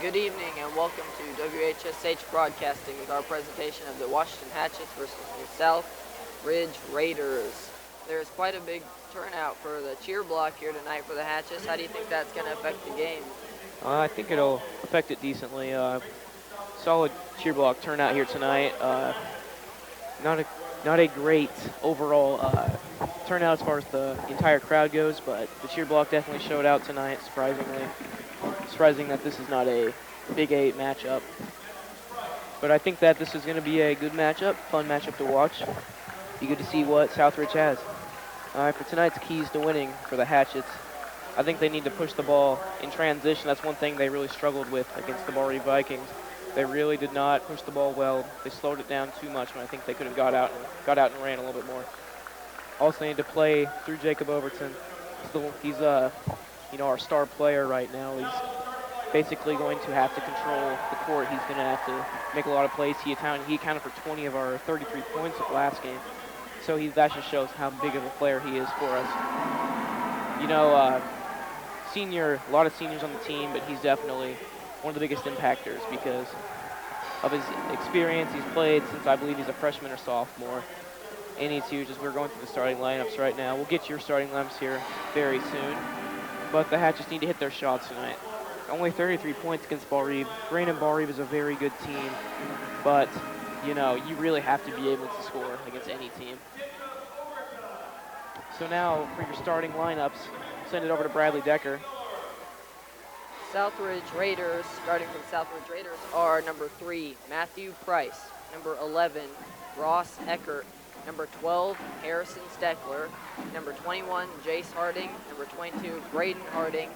Good evening and welcome to WHSH Broadcasting with our presentation of the Washington Hatchets versus the South Ridge Raiders. There's quite a big turnout for the cheer block here tonight for the Hatchets. How do you think that's going to affect the game? I think it'll affect it decently. Solid cheer block turnout here tonight. Not a not a great overall turnout as far as the entire crowd goes, but the cheer block definitely showed out tonight. Surprising that this is not a Big 8 matchup. But I think that this is going to be a good matchup, fun matchup to watch. Be good to see what Southridge has. For tonight's keys to winning for the Hatchets, I think they need to push the ball in transition. That's one thing they really struggled with against the Bari Vikings. They really did not push the ball well. They slowed it down too much when I think they could have got out and ran a little bit more. Also need to play through Jacob Overton. He's our star player right now. He's basically going to have to control the court. He's going to have to make a lot of plays. He accounted for 20 of our 33 points of last game. So that just shows how big of a player he is for us. A lot of seniors on the team, but he's definitely one of the biggest impactors because of his experience. He's played since I believe he's a freshman or sophomore. And he's huge as we're going through the starting lineups right now. We'll get to your starting lineups here very soon. But the Hatchets need to hit their shots tonight. Only 33 points against Ball Reeve. Granted, Ball Reeve is a very good team, but you really have to be able to score against any team. So now for your starting lineups, send it over to Bradley Decker. Southridge Raiders, starting from Southridge Raiders, are number 3, Matthew Price, number 11, Ross Eckert, number 12, Harrison Steckler, number 21, Jace Harding, number 22, Braden Harding.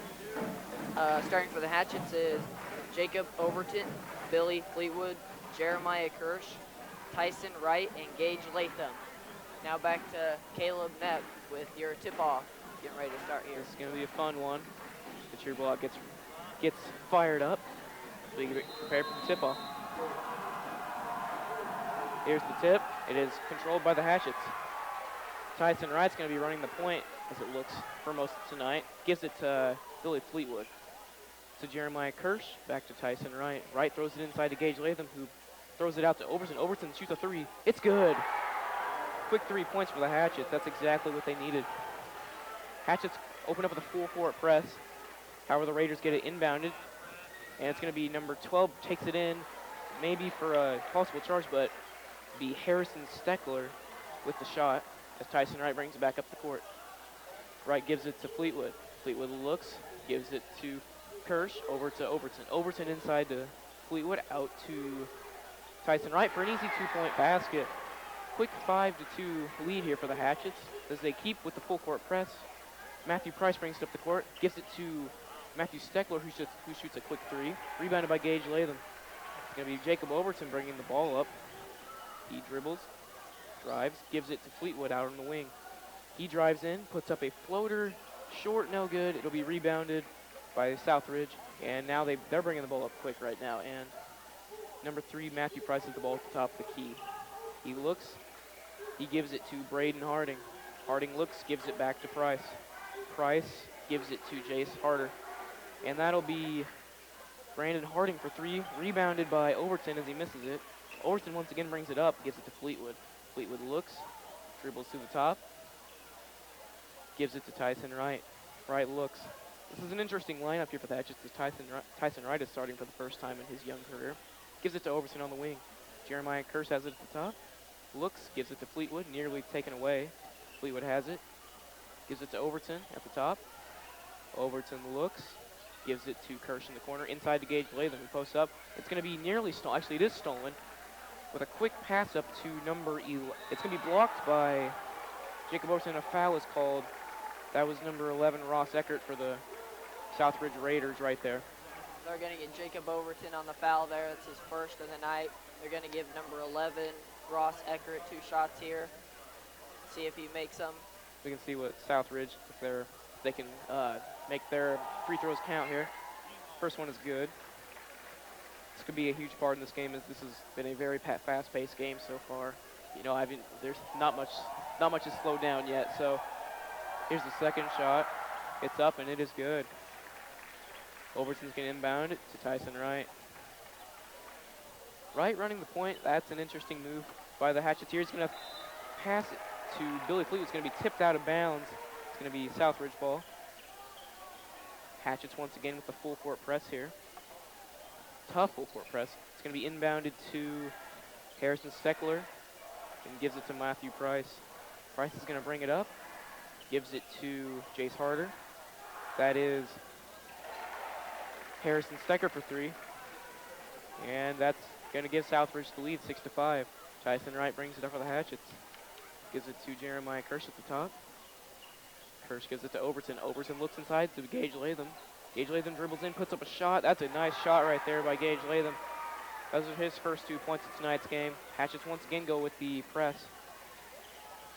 Starting for the Hatchets is Jacob Overton, Billy Fleetwood, Jeremiah Kirsch, Tyson Wright, and Gage Latham. Now back to Caleb Knepp with your tip-off. Getting ready to start here. This is going to be a fun one. The cheer block gets fired up. So you get prepared for the tip-off. Here's the tip. It is controlled by the Hatchets. Tyson Wright's going to be running the point, as it looks, for most of tonight. Gives it to Billy Fleetwood. To Jeremiah Kirsch, back to Tyson Wright. Wright throws it inside to Gage Latham, who throws it out to Overton. Overton shoots a three. It's good. Quick 3 points for the Hatchets. That's exactly what they needed. Hatchets open up with a full court press. However, the Raiders get it inbounded. And it's going to be number 12 takes it in, maybe for a possible charge, but be Harrison Steckler with the shot as Tyson Wright brings it back up the court. Wright gives it to Fleetwood. Fleetwood looks, gives it to Kirsch, over to Overton. Overton inside to Fleetwood, out to Tyson Wright for an easy 2-point basket. Quick 5-2 lead here for the Hatchets as they keep with the full court press. Matthew Price brings it up the court, gives it to Matthew Steckler, who shoots a quick 3. Rebounded by Gage Latham. It's going to be Jacob Overton bringing the ball up. He dribbles, drives, gives it to Fleetwood out on the wing. He drives in, puts up a floater, short, no good. It'll be rebounded by Southridge, and now they're bringing the ball up quick right now. And number 3, Matthew Price has the ball at the top of the key. He looks, he gives it to Braden Harding. Harding looks, gives it back to Price. Price gives it to Jace Harder. And that'll be Brandon Harding for 3, rebounded by Overton as he misses it. Overton once again brings it up, gives it to Fleetwood. Fleetwood looks, dribbles to the top, gives it to Tyson Wright. Wright looks. This is an interesting lineup here for the Hatchets as Tyson Wright is starting for the first time in his young career. Gives it to Overton on the wing. Jeremiah Kirsch has it at the top. Looks, gives it to Fleetwood, nearly taken away. Fleetwood has it. Gives it to Overton at the top. Overton looks, gives it to Kirsch in the corner. Inside to Gage Latham, who posts up. It's going to be nearly stolen. Actually, it is stolen. With a quick pass up to number 11. It's going to be blocked by Jacob Overton. A foul is called. That was number 11, Ross Eckert, for the Southridge Raiders right there. They're going to get Jacob Overton on the foul there. That's his first of the night. They're going to give number 11, Ross Eckert, 2 shots here. See if he makes them. We can see what Southridge, if they can make their free throws count here. First one is good. This could be a huge part in this game, as this has been a very fast-paced game so far. There's not much has slowed down yet. So here's the second shot. It's up and it is good. Overton's going to inbound it to Tyson Wright. Wright running the point. That's an interesting move by the Hatchets here. He's going to pass it to Billy Fleet. It's going to be tipped out of bounds. It's going to be Southridge ball. Hatchets once again with the full court press here. Tough full court press. It's going to be inbounded to Harrison Steckler and gives it to Matthew Price. Price is going to bring it up. Gives it to Jace Harder. That is Harrison Stecker for three. And that's going to give Southridge the lead, 6-5. Tyson Wright brings it up for the Hatchets. Gives it to Jeremiah Kirsch at the top. Kirsch gives it to Overton. Overton looks inside to Gage Latham. Gage Latham dribbles in, puts up a shot. That's a nice shot right there by Gage Latham. Those are his first 2 points of tonight's game. Hatchets once again go with the press.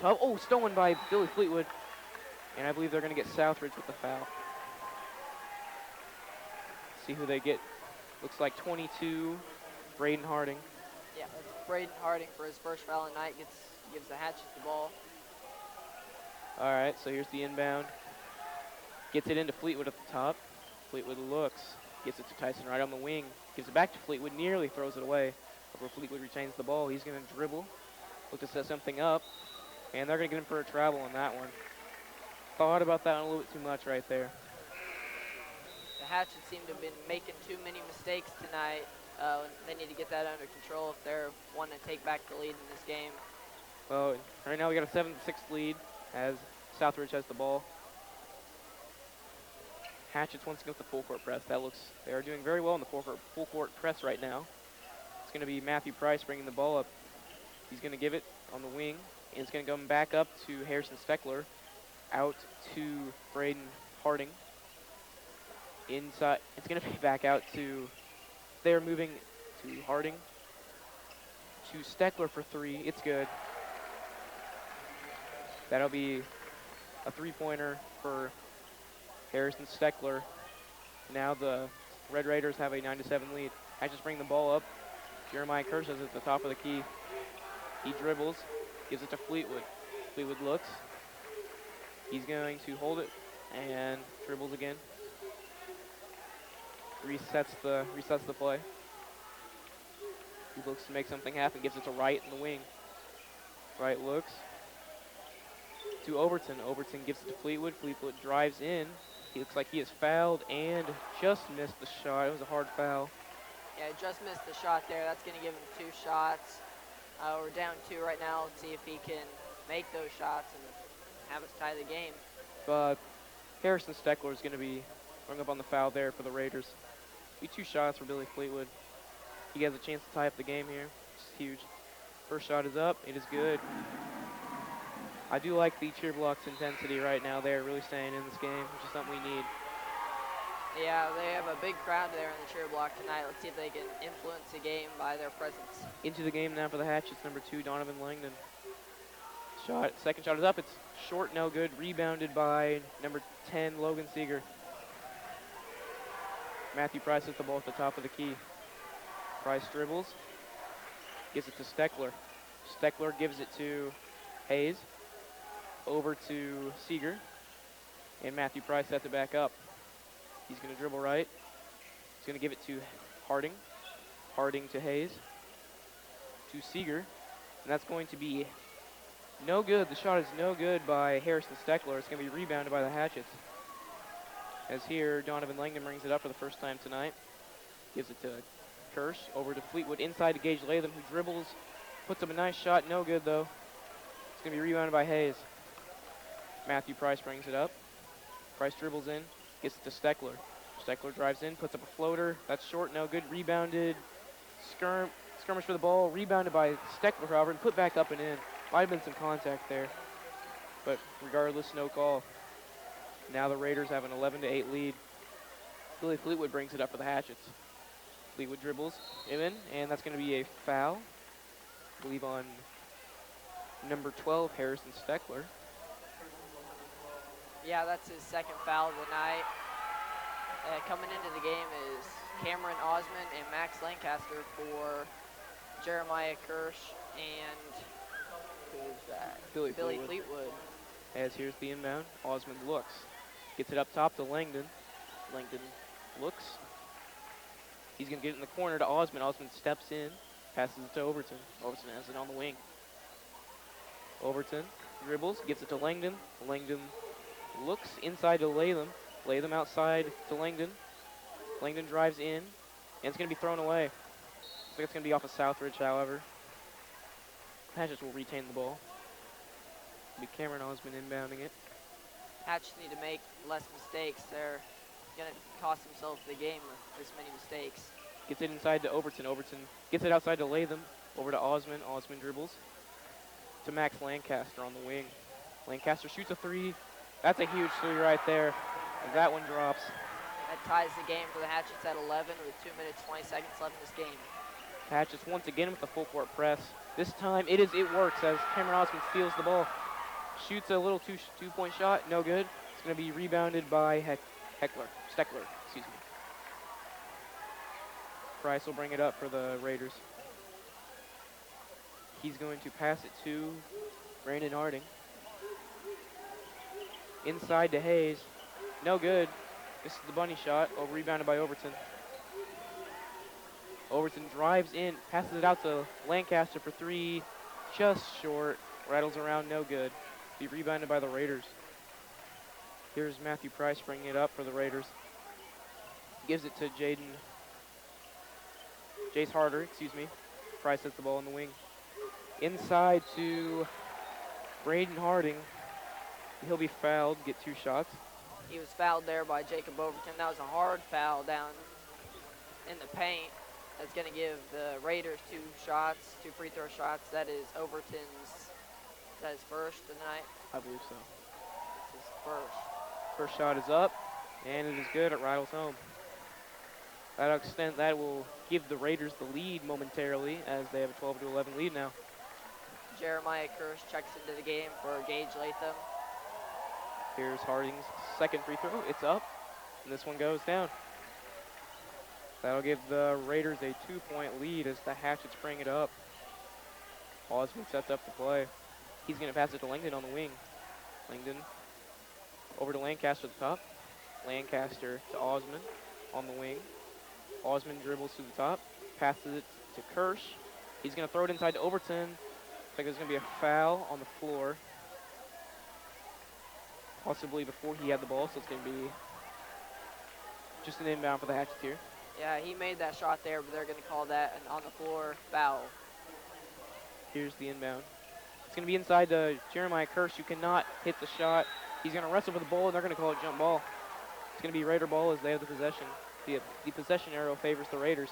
Oh, stolen by Billy Fleetwood. And I believe they're going to get Southridge with the foul. See who they get. Looks like 22, Braden Harding. Yeah, that's Braden Harding for his first foul of the night. Gives the Hatchets the ball. All right, so here's the inbound. Gets it into Fleetwood at the top. Fleetwood looks, gives it to Tyson Wright on the wing. Gives it back to Fleetwood, nearly throws it away. Before Fleetwood retains the ball, he's going to dribble. Look to set something up. And they're going to get him for a travel on that one. Thought about that one a little bit too much right there. The Hatchets seem to have been making too many mistakes tonight. They need to get that under control if they're wanting to take back the lead in this game. Well, right now we got a 7-6 lead as Southridge has the ball. Hatchets once again with the full court press. They are doing very well in the full court press right now. It's going to be Matthew Price bringing the ball up. He's going to give it on the wing. And it's going to come back up to Harrison Steckler. Out to Braden Harding. Inside, it's going to be back out to, they're moving to Harding. To Steckler for three. It's good. That'll be a three-pointer for Harrison Steckler. Now the Red Raiders have a 9-7 lead. I just bring the ball up. Jeremiah Kirsch is at the top of the key. He dribbles, gives it to Fleetwood. Fleetwood looks. He's going to hold it and dribbles again. Resets the play. He looks to make something happen, gives it to Wright in the wing. Wright looks to Overton. Overton gives it to Fleetwood. Fleetwood drives in. He looks like he is fouled and just missed the shot. It was a hard foul. Yeah, just missed the shot there. That's going to give him 2 shots. We're down 2 right now. Let's see if he can make those shots and have us tie the game. But Harrison Steckler is going to be rung up on the foul there for the Raiders. Be 2 shots for Billy Fleetwood. He has a chance to tie up the game here. It's huge. First shot is up. It is good. I do like the cheer blocks intensity right now. They're really staying in this game, which is something we need. Yeah, they have a big crowd there in the cheer block tonight. Let's see if they can influence the game by their presence. Into the game now for the Hatchets, number 2, Donovan Langdon. Second shot is up. It's short, no good. Rebounded by number 10, Logan Seeger. Matthew Price hits the ball at the top of the key. Price dribbles. Gives it to Steckler. Steckler gives it to Hayes. Over to Seeger. And Matthew Price sets it back up. He's going to dribble right. He's going to give it to Harding. Harding to Hayes. To Seeger. And that's going to be no good. The shot is no good by Harrison Steckler. It's going to be rebounded by the Hatchets. As here, Donovan Langdon brings it up for the first time tonight. Gives it to Kirsch. Over to Fleetwood. Inside to Gage Latham, who dribbles. Puts up a nice shot. No good, though. It's going to be rebounded by Hayes. Matthew Price brings it up. Price dribbles in. Gets it to Steckler. Steckler drives in. Puts up a floater. That's short. No good. Rebounded. Skirmish for the ball. Rebounded by Steckler, however, and put back up and in. Might have been some contact there. But regardless, no call. Now the Raiders have an 11-8 lead. Billy Fleetwood brings it up for the Hatchets. Fleetwood dribbles in, and that's going to be a foul. I believe on number 12, Harrison Steckler. Yeah, that's his second foul of the night. Coming into the game is Cameron Osmond and Max Lancaster for Jeremiah Kirsch and who is that? Billy Fleetwood. As here's the inbound. Osmond looks. Gets it up top to Langdon. Langdon looks. He's going to get it in the corner to Osmond. Osmond steps in, passes it to Overton. Overton has it on the wing. Overton dribbles, gives it to Langdon. Langdon looks inside to Latham. Latham outside to Langdon. Langdon drives in, and it's going to be thrown away. Looks like it's going to be off of Southridge, however. Hatchets will retain the ball. It'll be Cameron Osmond inbounding it. Hatchets need to make less mistakes. They're going to cost themselves the game with this many mistakes. Gets it inside to Overton. Overton gets it outside to Latham. Over to Osmond. Osmond dribbles to Max Lancaster on the wing. Lancaster shoots a three. That's a huge three right there. And that one drops. That ties the game for the Hatchets at 11 with 2 minutes, 20 seconds left in this game. Hatchets once again with the full court press. This time it works as Cameron Osmond steals the ball. Shoots a little two-point shot. No good. It's going to be rebounded by Steckler. Excuse me. Price will bring it up for the Raiders. He's going to pass it to Brandon Harding. Inside to Hayes. No good. This is the bunny shot. Oh, rebounded by Overton. Overton drives in, passes it out to Lancaster for three. Just short. Rattles around, no good. Be rebounded by the Raiders. Here's Matthew Price bringing it up for the Raiders. Gives it to Jace Harder, excuse me. Price has the ball in the wing. Inside to Braden Harding. He'll be fouled, get 2 shots. He was fouled there by Jacob Overton. That was a hard foul down in the paint. That's going to give the Raiders 2 shots, 2 free throw shots. That is Overton's, that is first tonight. I believe so. This is first. First shot is up, and it is good. It rattles home. That will give the Raiders the lead momentarily as they have a 12-11 lead now. Jeremiah Kirsch checks into the game for Gage Latham. Here's Harding's second free throw. It's up, and this one goes down. That'll give the Raiders a 2-point lead as the Hatchets bring it up. Osmond sets up the play. He's going to pass it to Langdon on the wing. Langdon over to Lancaster at the top. Lancaster to Osmond on the wing. Osmond dribbles to the top, passes it to Kirsch. He's going to throw it inside to Overton. Looks like there's going to be a foul on the floor. Possibly before he had the ball, so it's going to be just an inbound for the Hatchets here. Yeah, he made that shot there, but they're going to call that an on-the-floor foul. Here's the inbound. It's going to be inside to Jeremiah Kirsch, who cannot hit the shot. He's going to wrestle for the ball, and they're going to call it jump ball. It's going to be Raider ball as they have the possession. The possession arrow favors the Raiders.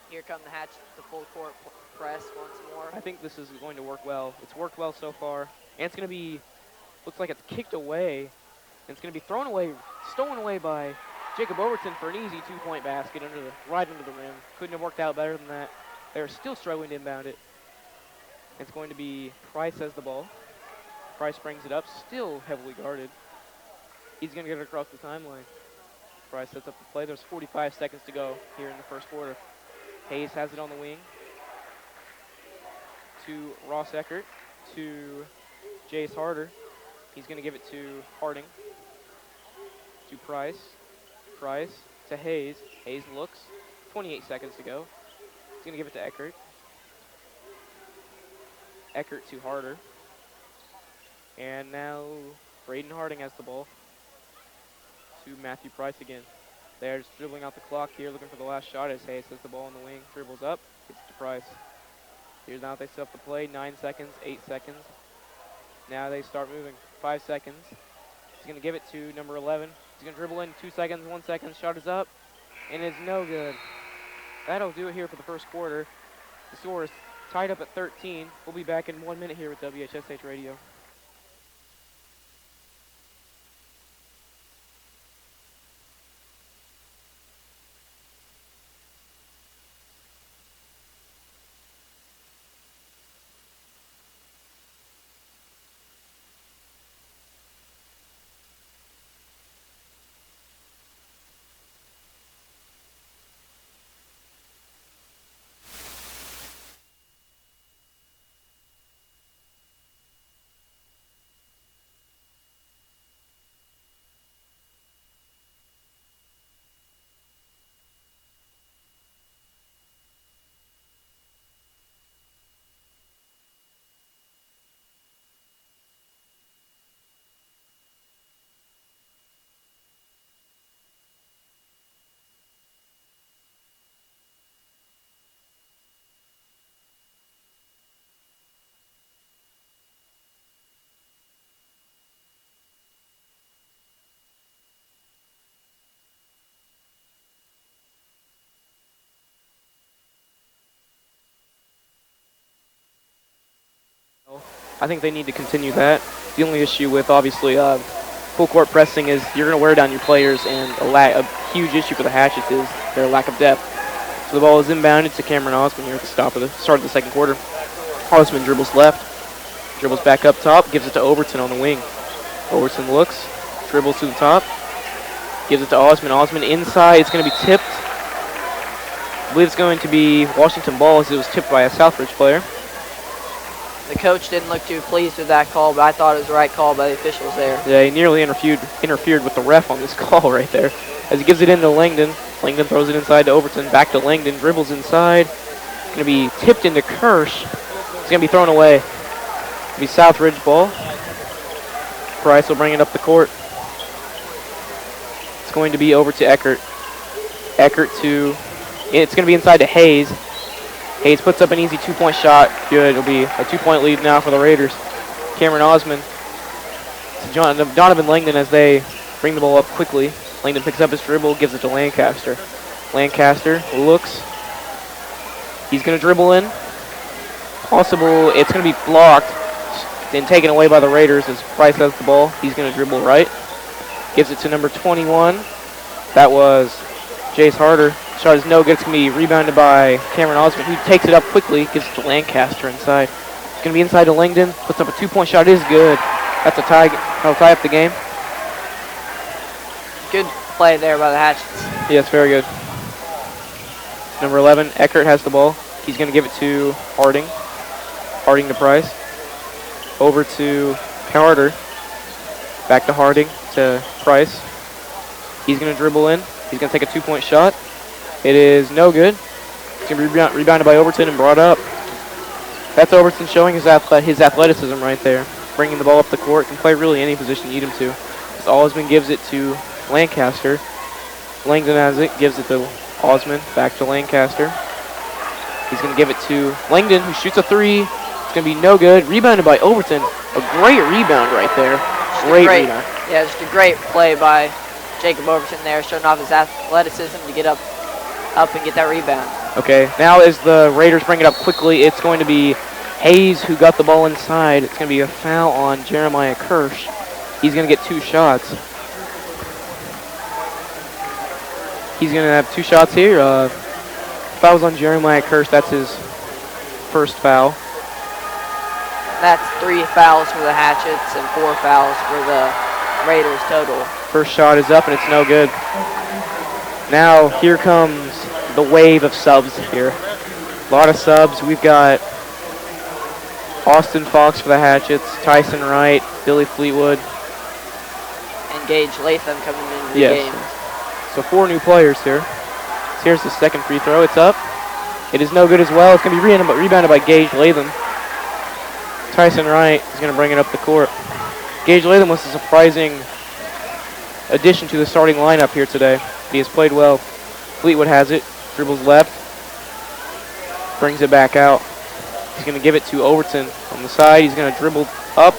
Here come the Hatchets, the full court press once more. I think this is going to work well. It's worked well so far. And it's going to be, looks like it's kicked away. And it's going to be stolen away by Jacob Overton for an easy 2-point basket right under the rim. Couldn't have worked out better than that. They're still struggling to inbound it. It's going to be Price has the ball. Price brings it up, still heavily guarded. He's going to get it across the timeline. Price sets up the play. There's 45 seconds to go here in the first quarter. Hayes has it on the wing to Ross Eckert, to Jace Harder. He's going to give it to Harding, to Price. Price to Hayes. Hayes looks. 28 seconds to go. He's going to give it to Eckert. Eckert to Harder. And now Braden Harding has the ball to Matthew Price again. They're just dribbling out the clock here, looking for the last shot as Hayes has the ball in the wing, dribbles up, gets it to Price. Here's now they set up the play, 9 seconds, 8 seconds. Now they start moving, 5 seconds. He's going to give it to number 11. He's going to dribble in 2 seconds, 1 second, shot is up, and it's no good. That'll do it here for the first quarter. The score is tied up at 13. We'll be back in 1 minute here with WHSH Radio. I think they need to continue that. The only issue with, obviously, full court pressing is you're going to wear down your players, and a huge issue for the Hatchets is their lack of depth. So the ball is inbounded to Cameron Osman here at the start of the second quarter. Osman dribbles left, dribbles back up top, gives it to Overton on the wing. Overton looks, dribbles to the top, gives it to Osman. Osman inside, it's going to be tipped. I believe it's going to be Washington ball as it was tipped by a Southridge player. The coach didn't look too pleased with that call, but I thought it was the right call by the officials there. Yeah, he nearly interfered with the ref on this call right there. As he gives it into Langdon. Langdon throws it inside to Overton. Back to Langdon. Dribbles inside. It's going to be tipped into Kirsch. It's going to be thrown away. It'll be Southridge ball. Price will bring it up the court. It's going to be over to Eckert. Eckert to... It's going to be inside to Hayes. Hayes puts up an easy two-point shot. Good. It'll be a two-point lead now for the Raiders. Cameron Osman to Donovan Langdon as they bring the ball up quickly. Langdon picks up his dribble, gives it to Lancaster. Lancaster looks. He's going to dribble in. Possible. It's going to be blocked and taken away by the Raiders as Price has the ball. He's going to dribble right. Gives it to number 21. That was Jace Harder. Shot is no good. It's going to be rebounded by Cameron Osman, who takes it up quickly, gives it to Lancaster inside. It's going to be inside to Langdon. Puts up a two-point shot. It is good. That's a tie. That'll tie up the game. Good play there by the Hatchets. Yes, very good. Number 11, Eckert has the ball. He's going to give it to Harding. Harding to Price. Over to Harder. Back to Harding to Price. He's going to dribble in. He's going to take a two-point shot. It is no good. It's going to be rebounded by Overton and brought up. That's Overton showing his athleticism right there. Bringing the ball up the court. Can play really any position you need him to. Osman gives it to Lancaster. Langdon has it. Gives it to Osman. Back to Lancaster. He's going to give it to Langdon, who shoots a three. It's going to be no good. Rebounded by Overton. A great rebound right there. Great rebound. Yeah, just a great play by Jacob Overton there, showing off his athleticism to get up and get that rebound. Okay, now as the Raiders bring it up quickly, it's going to be Hayes who got the ball inside. It's going to be a foul on Jeremiah Kirsch. He's going to get two shots. He's going to have two shots here. Fouls on Jeremiah Kirsch. That's his first foul. That's 3 fouls for the Hatchets and 4 fouls for the Raiders total. First shot is up and it's no good. Now here comes the wave of subs here. A lot of subs. We've got Austin Fox for the Hatchets, Tyson Wright, Billy Fleetwood. And Gage Latham coming into the game. So 4 new players here. So here's the second free throw. It's up. It is no good as well. It's going to be rebounded by Gage Latham. Tyson Wright is going to bring it up the court. Gage Latham was a surprising addition to the starting lineup here today. He has played well. Fleetwood has it. Dribbles left. Brings it back out. He's going to give it to Overton on the side. He's going to dribble up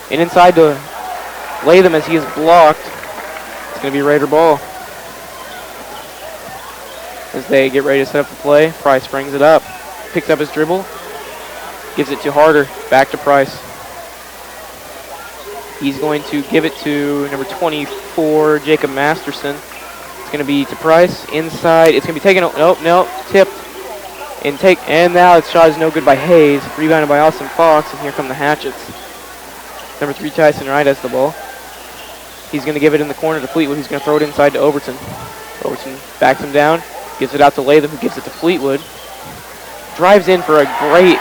and inside to Latham as he is blocked. It's going to be Raider ball. As they get ready to set up the play, Price brings it up. Picks up his dribble. Gives it to Harder. Back to Price. He's going to give it to number 24, Jacob Masterson. It's going to be to Price. Inside. It's going to be taken. No. Tipped. And now its shot is no good by Hayes. Rebounded by Austin Fox. And here come the Hatchets. Number 3, Tyson Wright has the ball. He's going to give it in the corner to Fleetwood. He's going to throw it inside to Overton. Overton backs him down. Gives it out to Latham, who gives it to Fleetwood. Drives in for a great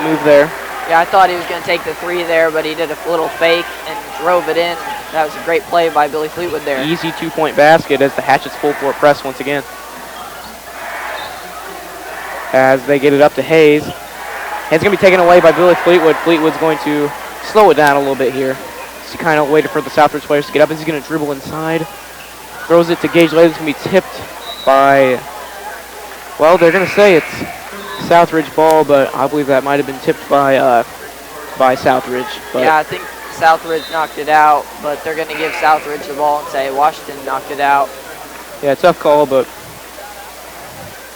move there. Yeah, I thought he was going to take the 3 there, but he did a little fake and drove it in. That was a great play by Billy Fleetwood there. Easy 2-point basket as the Hatchets full court press once again. As they get it up to Hayes. It's going to be taken away by Billy Fleetwood. Fleetwood's going to slow it down a little bit here. He kind of waited for the Southridge players to get up as he's going to dribble inside. Throws it to Gage Latham. It's going to be tipped by, well, they're going to say it's Southridge ball, but I believe that might have been tipped by Southridge. But yeah, I think Southridge knocked it out, but they're going to give Southridge the ball and say Washington knocked it out. Yeah, tough call, but...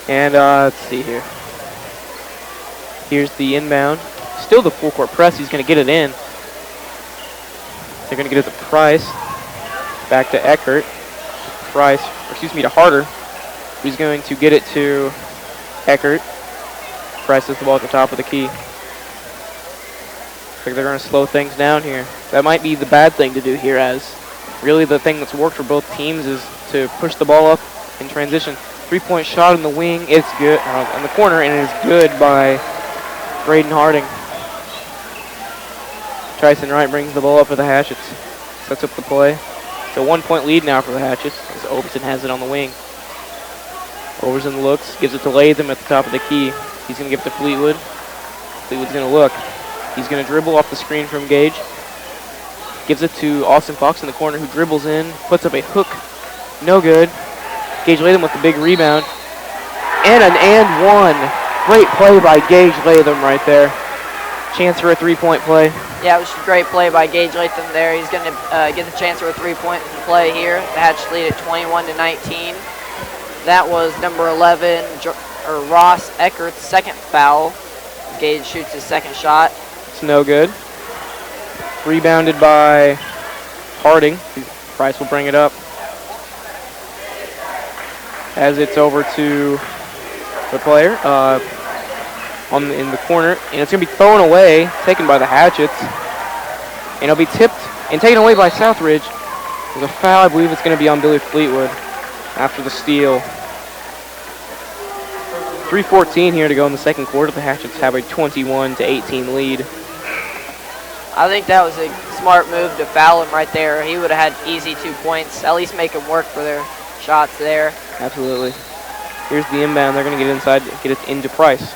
And let's see here. Here's the inbound. Still the full court press. He's going to get it in. They're going to get it to Price. Back to Eckert. To Harder. Who's going to get it to Eckert. Price has the ball at the top of the key. Looks like they're going to slow things down here. That might be the bad thing to do here, as really the thing that's worked for both teams is to push the ball up in transition. 3-point shot in the wing. It's good in the corner, and it is good by Braden Harding. Tyson Wright brings the ball up for the Hatchets. Sets up the play. It's a 1-point lead now for the Hatchets as Overton has it on the wing. Overton looks, gives it to Latham at the top of the key. He's going to give it to Fleetwood. Fleetwood's going to look. He's going to dribble off the screen from Gage. Gives it to Austin Fox in the corner, who dribbles in, puts up a hook. No good. Gage Latham with the big rebound. And an and one. Great play by Gage Latham right there. Chance for a 3-point play. Yeah, it was a great play by Gage Latham there. He's going to get the chance for a 3-point play here. The Hatch lead at 21-19. That was number 11, Ross Eckert's second foul. Gage shoots his second shot. It's no good. Rebounded by Harding. Price will bring it up. As it's over to the player in the corner. And it's going to be thrown away, taken by the Hatchets. And it'll be tipped and taken away by Southridge. There's a foul, I believe it's going to be on Billy Fleetwood after the steal. 3:14 here to go in the second quarter. The Hatchets have a 21-18 lead. I think that was a smart move to foul him right there. He would have had easy 2 points. At least make him work for their shots there. Absolutely. Here's the inbound. They're going to get inside, get it into Price.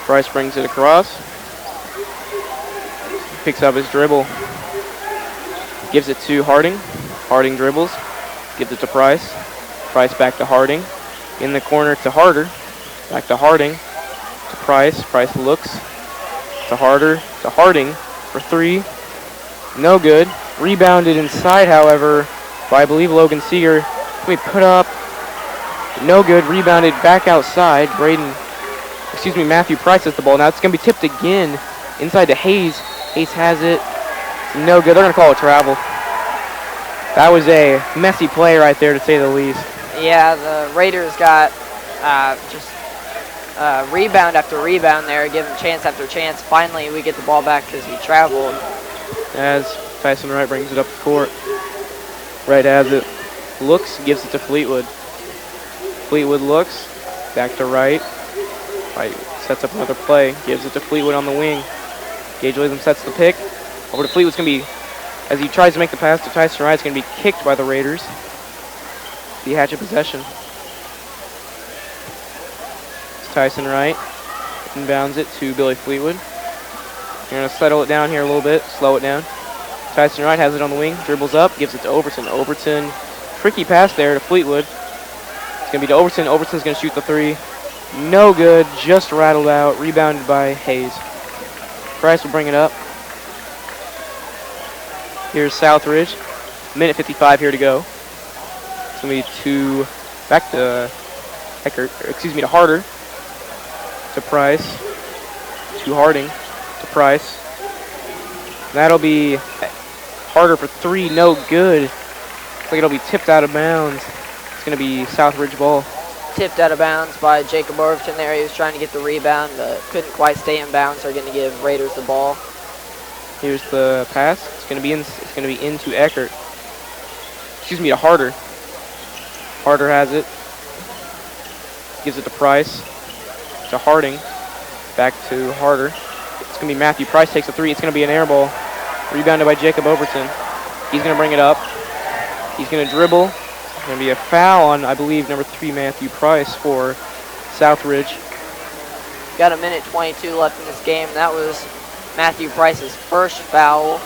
Price brings it across. Picks up his dribble. Gives it to Harding. Harding dribbles. Gives it to Price. Price back to Harding. In the corner to Harder. Back to Harding. To Price. Price looks. To Harder. To Harding for 3. No good. Rebounded inside, however, by I believe Logan Seeger. We put up. No good. Rebounded back outside. Matthew Price has the ball. Now it's going to be tipped again inside to Hayes. Hayes has it. No good. They're going to call it travel. That was a messy play right there, to say the least. Yeah, the Raiders got rebound after rebound there, giving chance after chance. Finally, we get the ball back because we traveled. As Tyson Wright brings it up the court. Wright has it. Looks, gives it to Fleetwood. Fleetwood looks. Back to Wright. Wright sets up another play. Gives it to Fleetwood on the wing. Gage Latham sets the pick. Over to Fleetwood's going to be, as he tries to make the pass to Tyson Wright, it's going to be kicked by the Raiders. The Hatchet possession. It's Tyson Wright. Inbounds it to Billy Fleetwood. You're going to settle it down here a little bit, slow it down. Tyson Wright has it on the wing, dribbles up, gives it to Overton. Overton, tricky pass there to Fleetwood. It's going to be to Overton. Overton's going to shoot the 3. No good, just rattled out, rebounded by Hayes. Price will bring it up. Here's Southridge. Minute 55 here to go. It's going to be back to to Harder. To Price. To Harding. To Price. That'll be Harder for 3, no good. Looks like it'll be tipped out of bounds. It's going to be Southridge ball. Tipped out of bounds by Jacob Overton there. He was trying to get the rebound, but couldn't quite stay in bounds. They're going to give Raiders the ball. Here's the pass. It's going to be into Eckert. To Harder. Harder has it. Gives it to Price. To Harding. Back to Harder. It's going to be Matthew Price takes a 3. It's going to be an air ball. Rebounded by Jacob Overton. He's going to bring it up. He's going to dribble. It's going to be a foul on, I believe, number 3, Matthew Price for Southridge. Got a minute 22 left in this game. That was Matthew Price's first foul.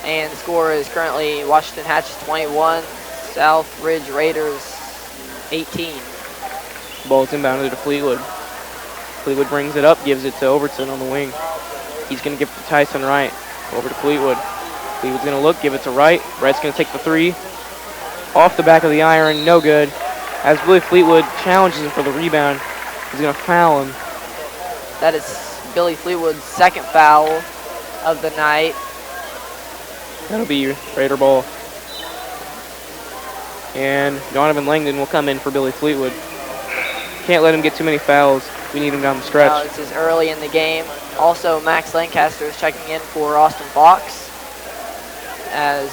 And the score is currently Washington Hatchets 21, Southridge Raiders 18. Ball's inbounded to Fleetwood. Fleetwood brings it up, gives it to Overton on the wing. He's going to give it to Tyson Wright. Over to Fleetwood. Fleetwood's going to look, give it to Wright. Wright's going to take the 3. Off the back of the iron, no good. As Billy Fleetwood challenges him for the rebound, he's going to foul him. That is Billy Fleetwood's second foul of the night. That'll be Raider ball. And Donovan Langdon will come in for Billy Fleetwood. Can't let him get too many fouls. We need him down the stretch. This is early in the game. Also, Max Lancaster is checking in for Austin Fox as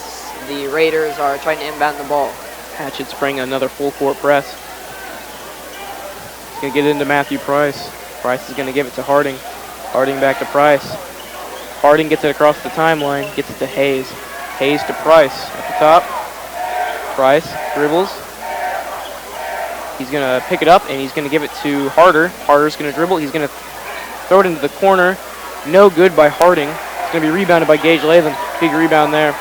the Raiders are trying to inbound the ball. Hatchets bring another full court press. He's going to get it into Matthew Price. Price is going to give it to Harding. Harding back to Price. Harding gets it across the timeline, gets it to Hayes. Hayes to Price at the top. Price dribbles. He's going to pick it up, and he's going to give it to Harder. Harder's going to dribble. He's going to throw it into the corner. No good by Harding. It's going to be rebounded by Gage Latham. Big rebound there.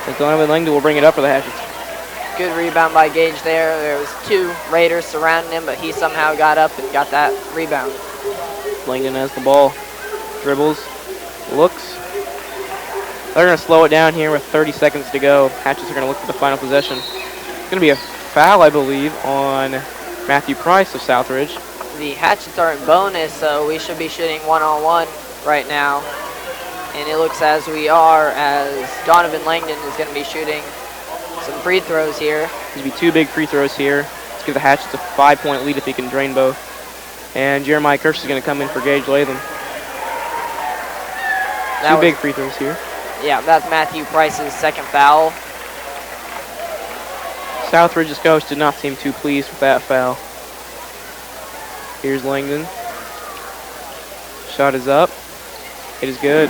And Donovan Langdon will bring it up for the Hatchets. Good rebound by Gage there. There was 2 Raiders surrounding him, but he somehow got up and got that rebound. Langdon has the ball. Dribbles. Looks. They're going to slow it down here with 30 seconds to go. Hatchets are going to look for the final possession. It's going to be a foul, I believe, on Matthew Price of Southridge. The Hatchets are in bonus, so we should be shooting one-on-one right now. And it looks as we are, as Donovan Langdon is going to be shooting some free throws here. There's going to be 2 big free throws here. Let's give the Hatchets a 5-point lead if he can drain both. And Jeremiah Kirsch is going to come in for Gage Latham. 2 big free throws here. Yeah, that's Matthew Price's second foul. Southridge's coach did not seem too pleased with that foul. Here's Langdon. Shot is up. It is good.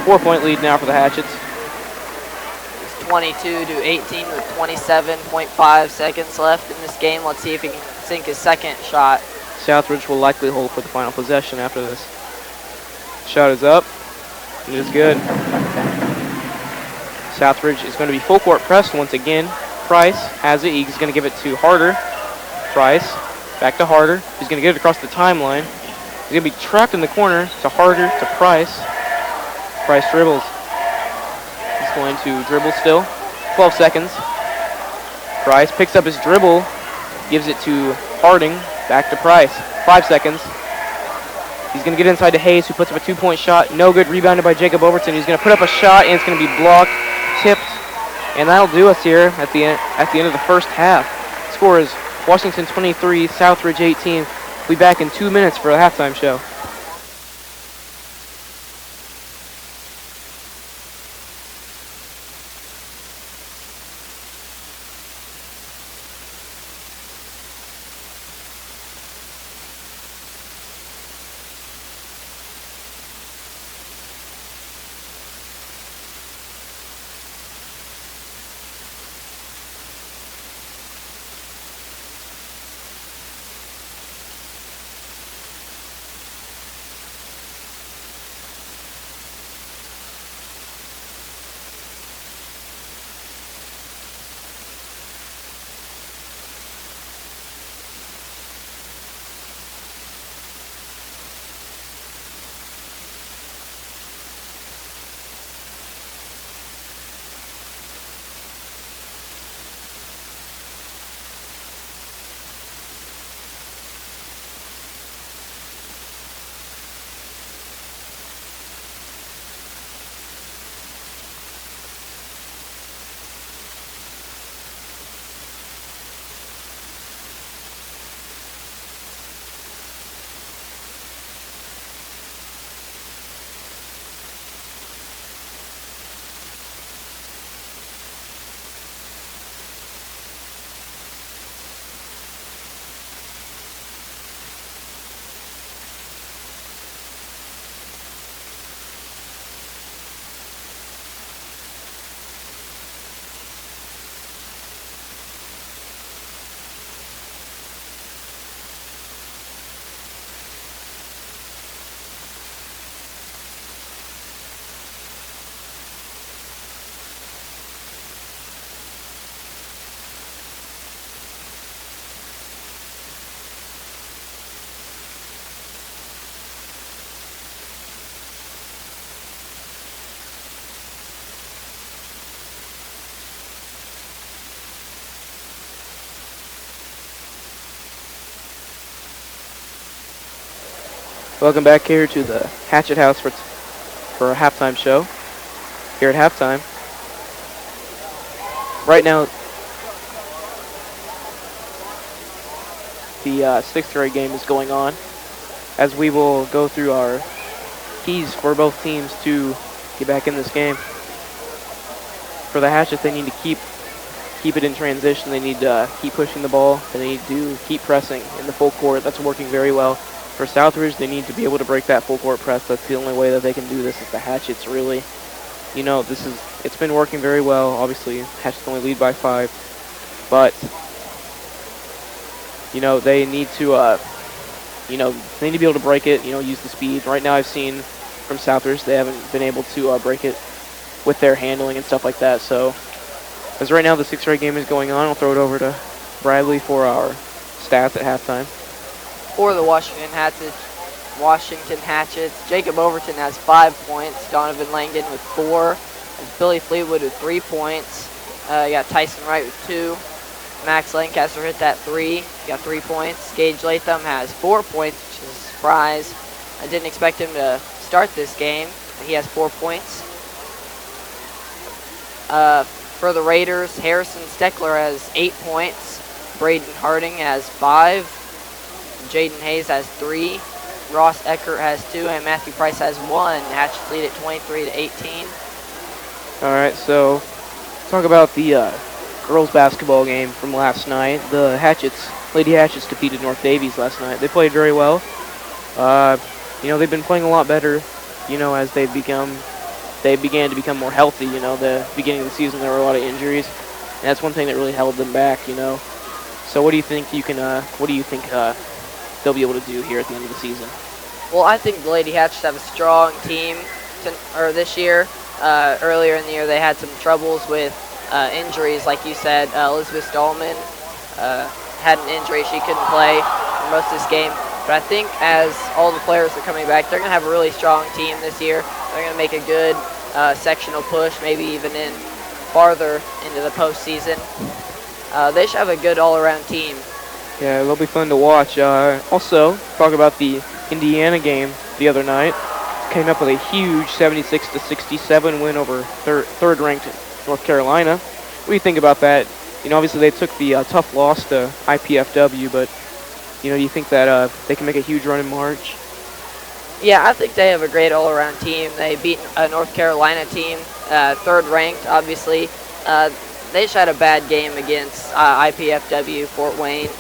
4-point lead now for the Hatchets. It's 22-18 with 27.5 seconds left in this game. Let's see if he can sink his second shot. Southridge will likely hold for the final possession after this. Shot is up. It is good. Southridge is going to be full court pressed once again. Price has it. He's going to give it to Harder. Price back to Harder. He's going to get it across the timeline. He's going to be trapped in the corner to Harder to Price. Price dribbles. He's going to dribble still. 12 seconds. Price picks up his dribble, gives it to Harding. Back to Price. 5 seconds. He's going to get inside to Hayes, who puts up a 2-point shot. No good. Rebounded by Jacob Overton. He's going to put up a shot, and it's going to be blocked, tipped, and that'll do us here at the end of the first half. Score is Washington 23, Southridge 18. We'll be back in 2 minutes for a halftime show. Welcome back here to the Hatchet House for a halftime show. Here at halftime. Right now, the sixth grade game is going on, as we will go through our keys for both teams to get back in this game. For the Hatchets, they need to keep it in transition. They need to keep pushing the ball. And they need to keep pressing in the full court. That's working very well. For Southridge, they need to be able to break that full court press. That's the only way that they can do this. Is the Hatchets really, it's been working very well. Obviously, Hatchets only lead by 5, but they need to they need to be able to break it. Use the speed. Right now, I've seen from Southridge they haven't been able to break it with their handling and stuff like that. So, as right now the sixth grade game is going on, I'll throw it over to Bradley for our stats at halftime. For the Washington Hatchets, Jacob Overton has 5 points, Donovan Langan with 4, and Billy Fleetwood with 3 points. You got Tyson Wright with 2. Max Lancaster hit that 3, got 3 points. Gage Latham has 4 points, which is a surprise. I didn't expect him to start this game, but he has 4 points. For the Raiders, Harrison Steckler has 8 points. Braden Harding has 5. Jaden Hayes has 3. Ross Eckert has 2, and Matthew Price has 1. Hatchets lead at 23-18. All right, so talk about the girls basketball game from last night. The Lady Hatchets defeated North Davies last night. They played very well. They've been playing a lot better, as they began to become more healthy. The beginning of the season there were a lot of injuries, and that's one thing that really held them back. So what do you think they'll be able to do here at the end of the season? Well, I think the Lady Hatchets have a strong team this year. Earlier in the year, they had some troubles with injuries, like you said. Elizabeth Dahlman had an injury; she couldn't play for most of this game. But I think as all the players are coming back, they're going to have a really strong team this year. They're going to make a good sectional push, maybe even in farther into the postseason. They should have a good all-around team. Yeah, it'll be fun to watch. Also, talk about the Indiana game the other night. Came up with a huge 76-67 win over third-ranked North Carolina. What do you think about that? Obviously they took the tough loss to IPFW, but do you think that they can make a huge run in March? Yeah, I think they have a great all-around team. They beat a North Carolina team, third-ranked, obviously. They just had a bad game against IPFW, Fort Wayne.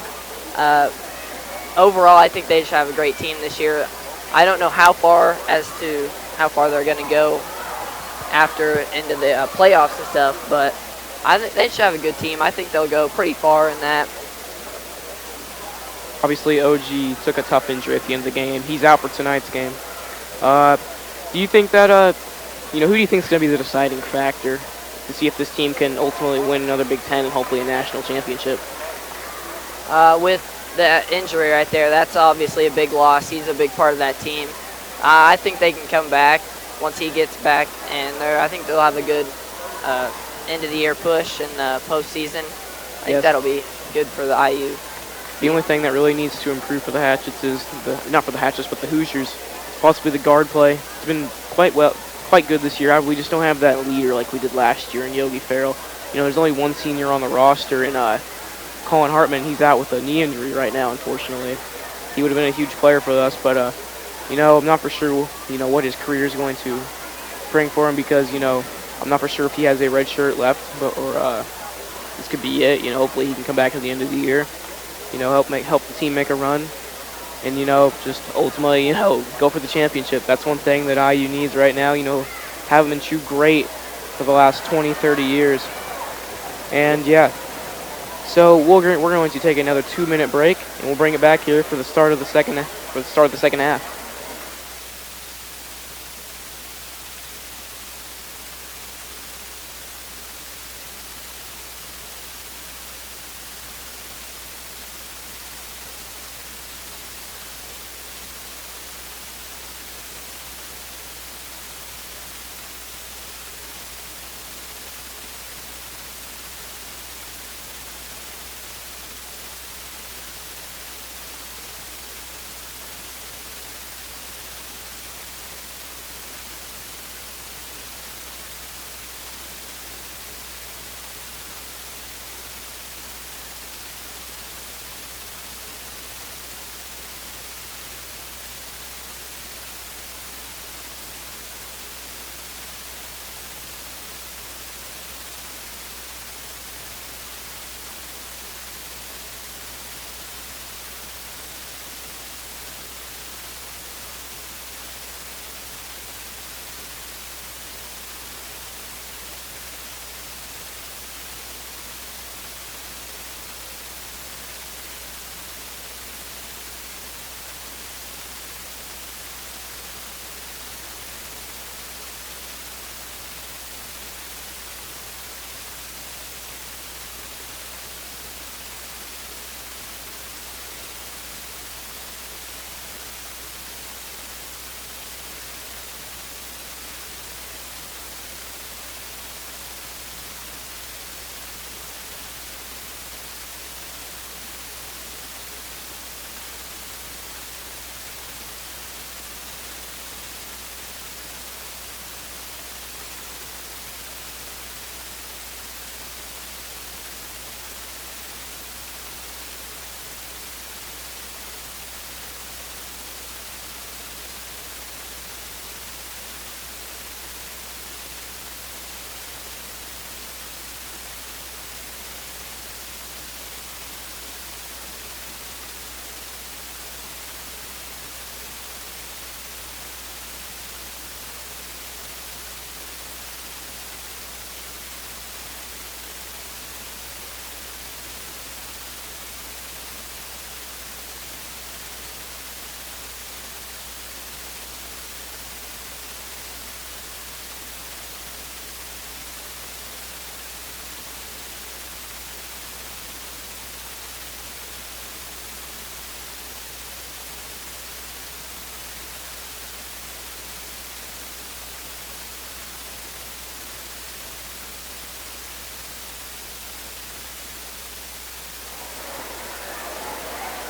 Overall, I think they just have a great team this year. I don't know how far they're going to go after into the playoffs and stuff, but I think they should have a good team. I think they'll go pretty far in that. Obviously, OG took a tough injury at the end of the game. He's out for tonight's game. Do you think that, who do you think is going to be the deciding factor to see if this team can ultimately win another Big Ten and hopefully a national championship? With the injury right there, that's obviously a big loss. He's a big part of that team. I think they can come back once he gets back, and I think they'll have a good end-of-the-year push in the postseason. I think that'll be good for the IU. The only thing that really needs to improve for the Hatchets is, not for the Hatchets, but the Hoosiers, possibly the guard play. It's been quite good this year. We just don't have that leader like we did last year in Yogi Farrell. There's only one senior on the roster, and Colin Hartman, he's out with a knee injury right now, unfortunately. He would have been a huge player for us, but, I'm not for sure, what his career is going to bring for him because, I'm not for sure if he has a red shirt left, or this could be it. Hopefully he can come back at the end of the year, help the team make a run, and, just ultimately, go for the championship. That's one thing that IU needs right now, haven't been too great for the last 20, 30 years. And, yeah. So we're going to take another 2-minute break, and we'll bring it back here for the start of the second half.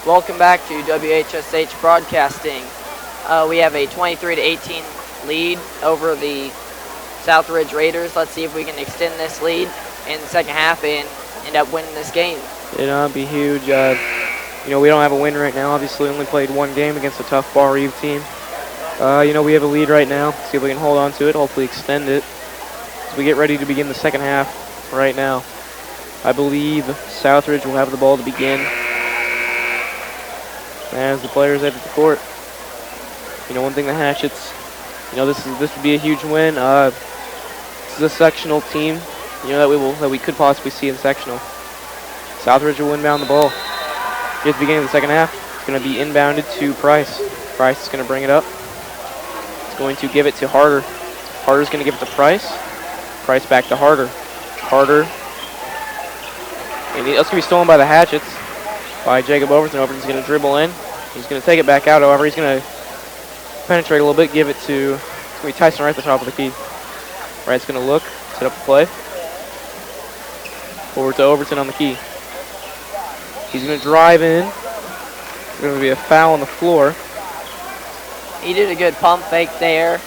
Welcome back to WHSH Broadcasting. We have a 23-18 lead over the Southridge Raiders. Let's see if we can extend this lead in the second half and end up winning this game. It'd be huge. We don't have a win right now. Obviously, only played one game against a tough Bar Eve team. We have a lead right now. See if we can hold on to it, hopefully extend it. As we get ready to begin the second half right now. I believe Southridge will have the ball to begin as the players head to the court. One thing the Hatchets, this would be a huge win. This is a sectional team, that we could possibly see in sectional. Southridge will inbound the ball. Here at the beginning of the second half, it's going to be inbounded to Price. Price is going to bring it up. He's going to give it to Harder. Harder's going to give it to Price. Price back to Harder. Harder. And that's going to be stolen by the Hatchets, by Jacob Overton. Overton's going to dribble in. He's going to take it back out, however. He's going to penetrate a little bit, give it to, it's going to be Tyson Wright at the top of the key. Wright's going to look, set up the play. Over to Overton on the key. He's going to drive in. There's going to be a foul on the floor. He did a good pump fake there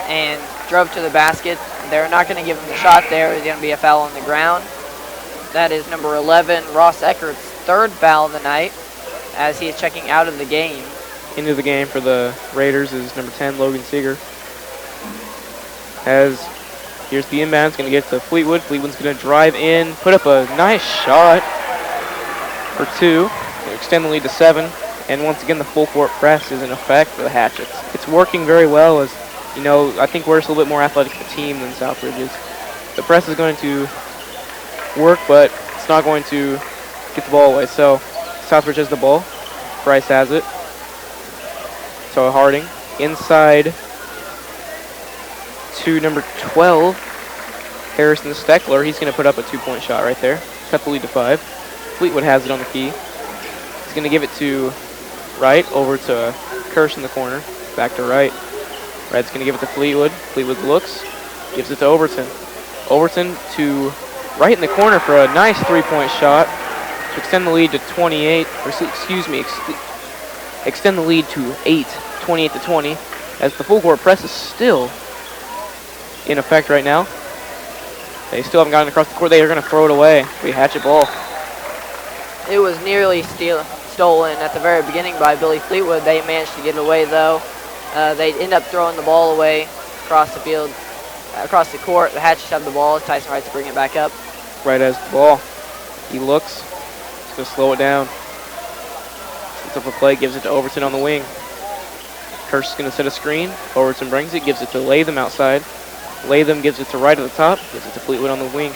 and drove to the basket. They're not going to give him the shot there. There's going to be a foul on the ground. That is number 11, Ross Eckert's third foul of the night, as he is checking out of the game. Into the game for the Raiders is number 10, Logan Seeger. As here's the inbound, it's going to get to Fleetwood. Fleetwood's going to drive in, put up a nice shot for two, extend the lead to 7. And once again, the full court press is in effect for the Hatchets. It's working very well, as I think we're just a little bit more athletic of a team than Southridge is. The press is going to work, but it's not going to get the ball away. So Southridge has the ball. Price has it. So Harding inside to number 12, Harrison Steckler. He's going to put up a 2-point shot right there. Cut the lead to 5. Fleetwood has it on the key. He's going to give it to Wright, over to Kirsch in the corner. Back to Wright. Wright's going to give it to Fleetwood. Fleetwood looks, gives it to Overton. Overton to Wright in the corner for a nice 3-point shot to extend the lead to 28, or excuse me, extend the lead to 8, 28 to 20, as the full court press is still in effect right now. They still haven't gotten across the court. They are going to throw it away. We Hatchet ball. It was nearly stolen at the very beginning by Billy Fleetwood. They managed to get it away, though. They end up throwing the ball away across the field, across the court. The Hatchets have the ball. Tyson Wright to bring it back up. Wright has the ball. He looks. He's going to slow it down. Sets up a play, gives it to Overton on the wing. Kirsch is going to set a screen. Overton brings it, gives it to Latham outside. Latham gives it to Wright at the top, gives it to Fleetwood on the wing.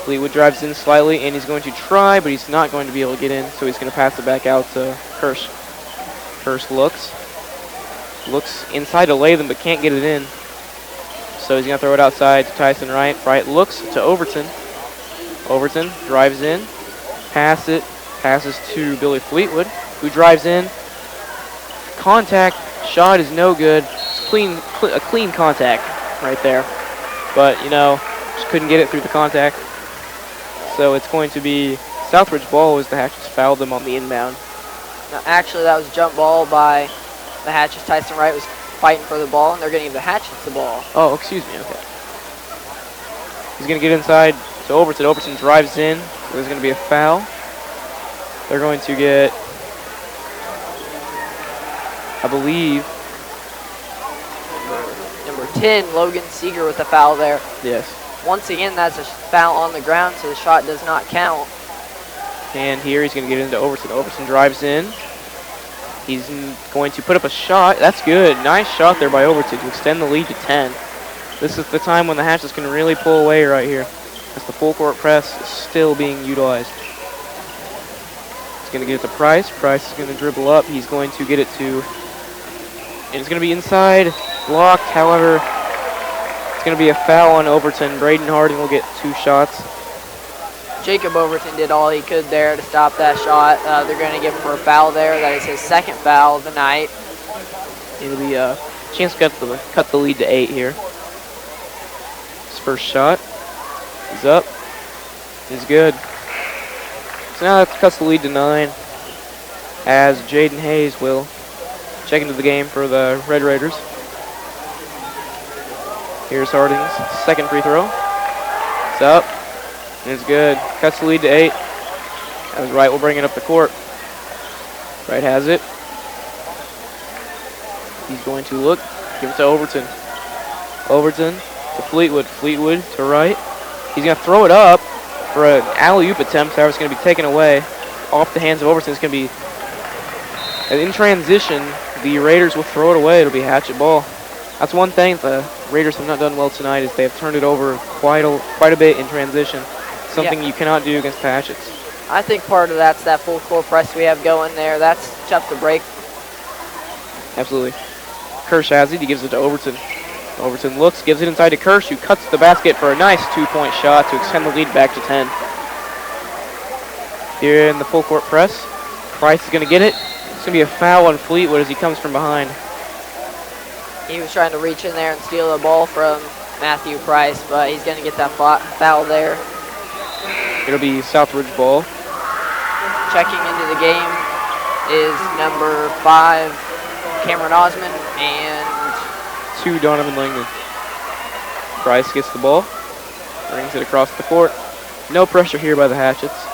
Fleetwood drives in slightly, and he's going to try, but he's not going to be able to get in, so he's going to pass it back out to Kirsch. Kirsch looks inside to Latham, but can't get it in. So he's going to throw it outside to Tyson Wright. Wright looks to Overton. Overton drives in, passes to Billy Fleetwood, who drives in. Contact, shot is no good. It's a clean contact right there. But, just couldn't get it through the contact. So it's going to be Southridge ball as the Hatchets fouled them on the inbound. Now, actually, that was a jump ball by the Hatchets. Tyson Wright was fighting for the ball, and they're going to give the Hatchets the ball. Oh, excuse me, okay. He's going to get inside to Overton. Overton drives in. There's going to be a foul. They're going to get, I believe, number 10, Logan Seeger with a foul there. Yes. Once again, that's a foul on the ground, so the shot does not count. And here he's going to get into Overton. Overton drives in. He's going to put up a shot. That's good. Nice shot there by Overton to extend the lead to 10. This is the time when the Hatchets can really pull away right here, as the full court press is still being utilized. He's going to get it to Price. Price is going to dribble up. He's going to get it to, and it's going to be inside, blocked. However, it's going to be a foul on Overton. Braden Harding will get 2 shots. Jacob Overton did all he could there to stop that shot. They're going to give him for a foul there. That is his second foul of the night. It'll be a chance to cut the lead to 8 here. His first shot is up. Is good. So now that cuts the lead to 9. as Jaden Hayes will check into the game for the Red Raiders. Here's Harding's second free throw. It's up, and it's good. Cuts the lead to 8. As Wright will bring it up the court. Wright has it. He's going to look, give it to Overton. Overton to Fleetwood. Fleetwood to Wright. He's going to throw it up for an alley-oop attempt. However, it's going to be taken away off the hands of Overton. It's going to be, and in transition, the Raiders will throw it away. It'll be Hatchet ball. That's one thing the Raiders have not done well tonight is they have turned it over quite a bit in transition. Something you cannot do against the Hatchets. I think part of that's that full court press we have going there. That's tough to break. Absolutely. Kirsch has it. He gives it to Overton. Overton looks, gives it inside to Kirsch, who cuts the basket for a nice 2-point shot to extend the lead back to 10. Here in the full court press, Price is going to get it. It's going to be a foul on Fleetwood as he comes from behind. He was trying to reach in there and steal the ball from Matthew Price, but he's going to get that foul there. It'll be Southridge ball. Checking into the game is number 5, Cameron Osmond, and 2, Donovan Langdon. Price gets the ball, brings it across the court. No pressure here by the Hatchets.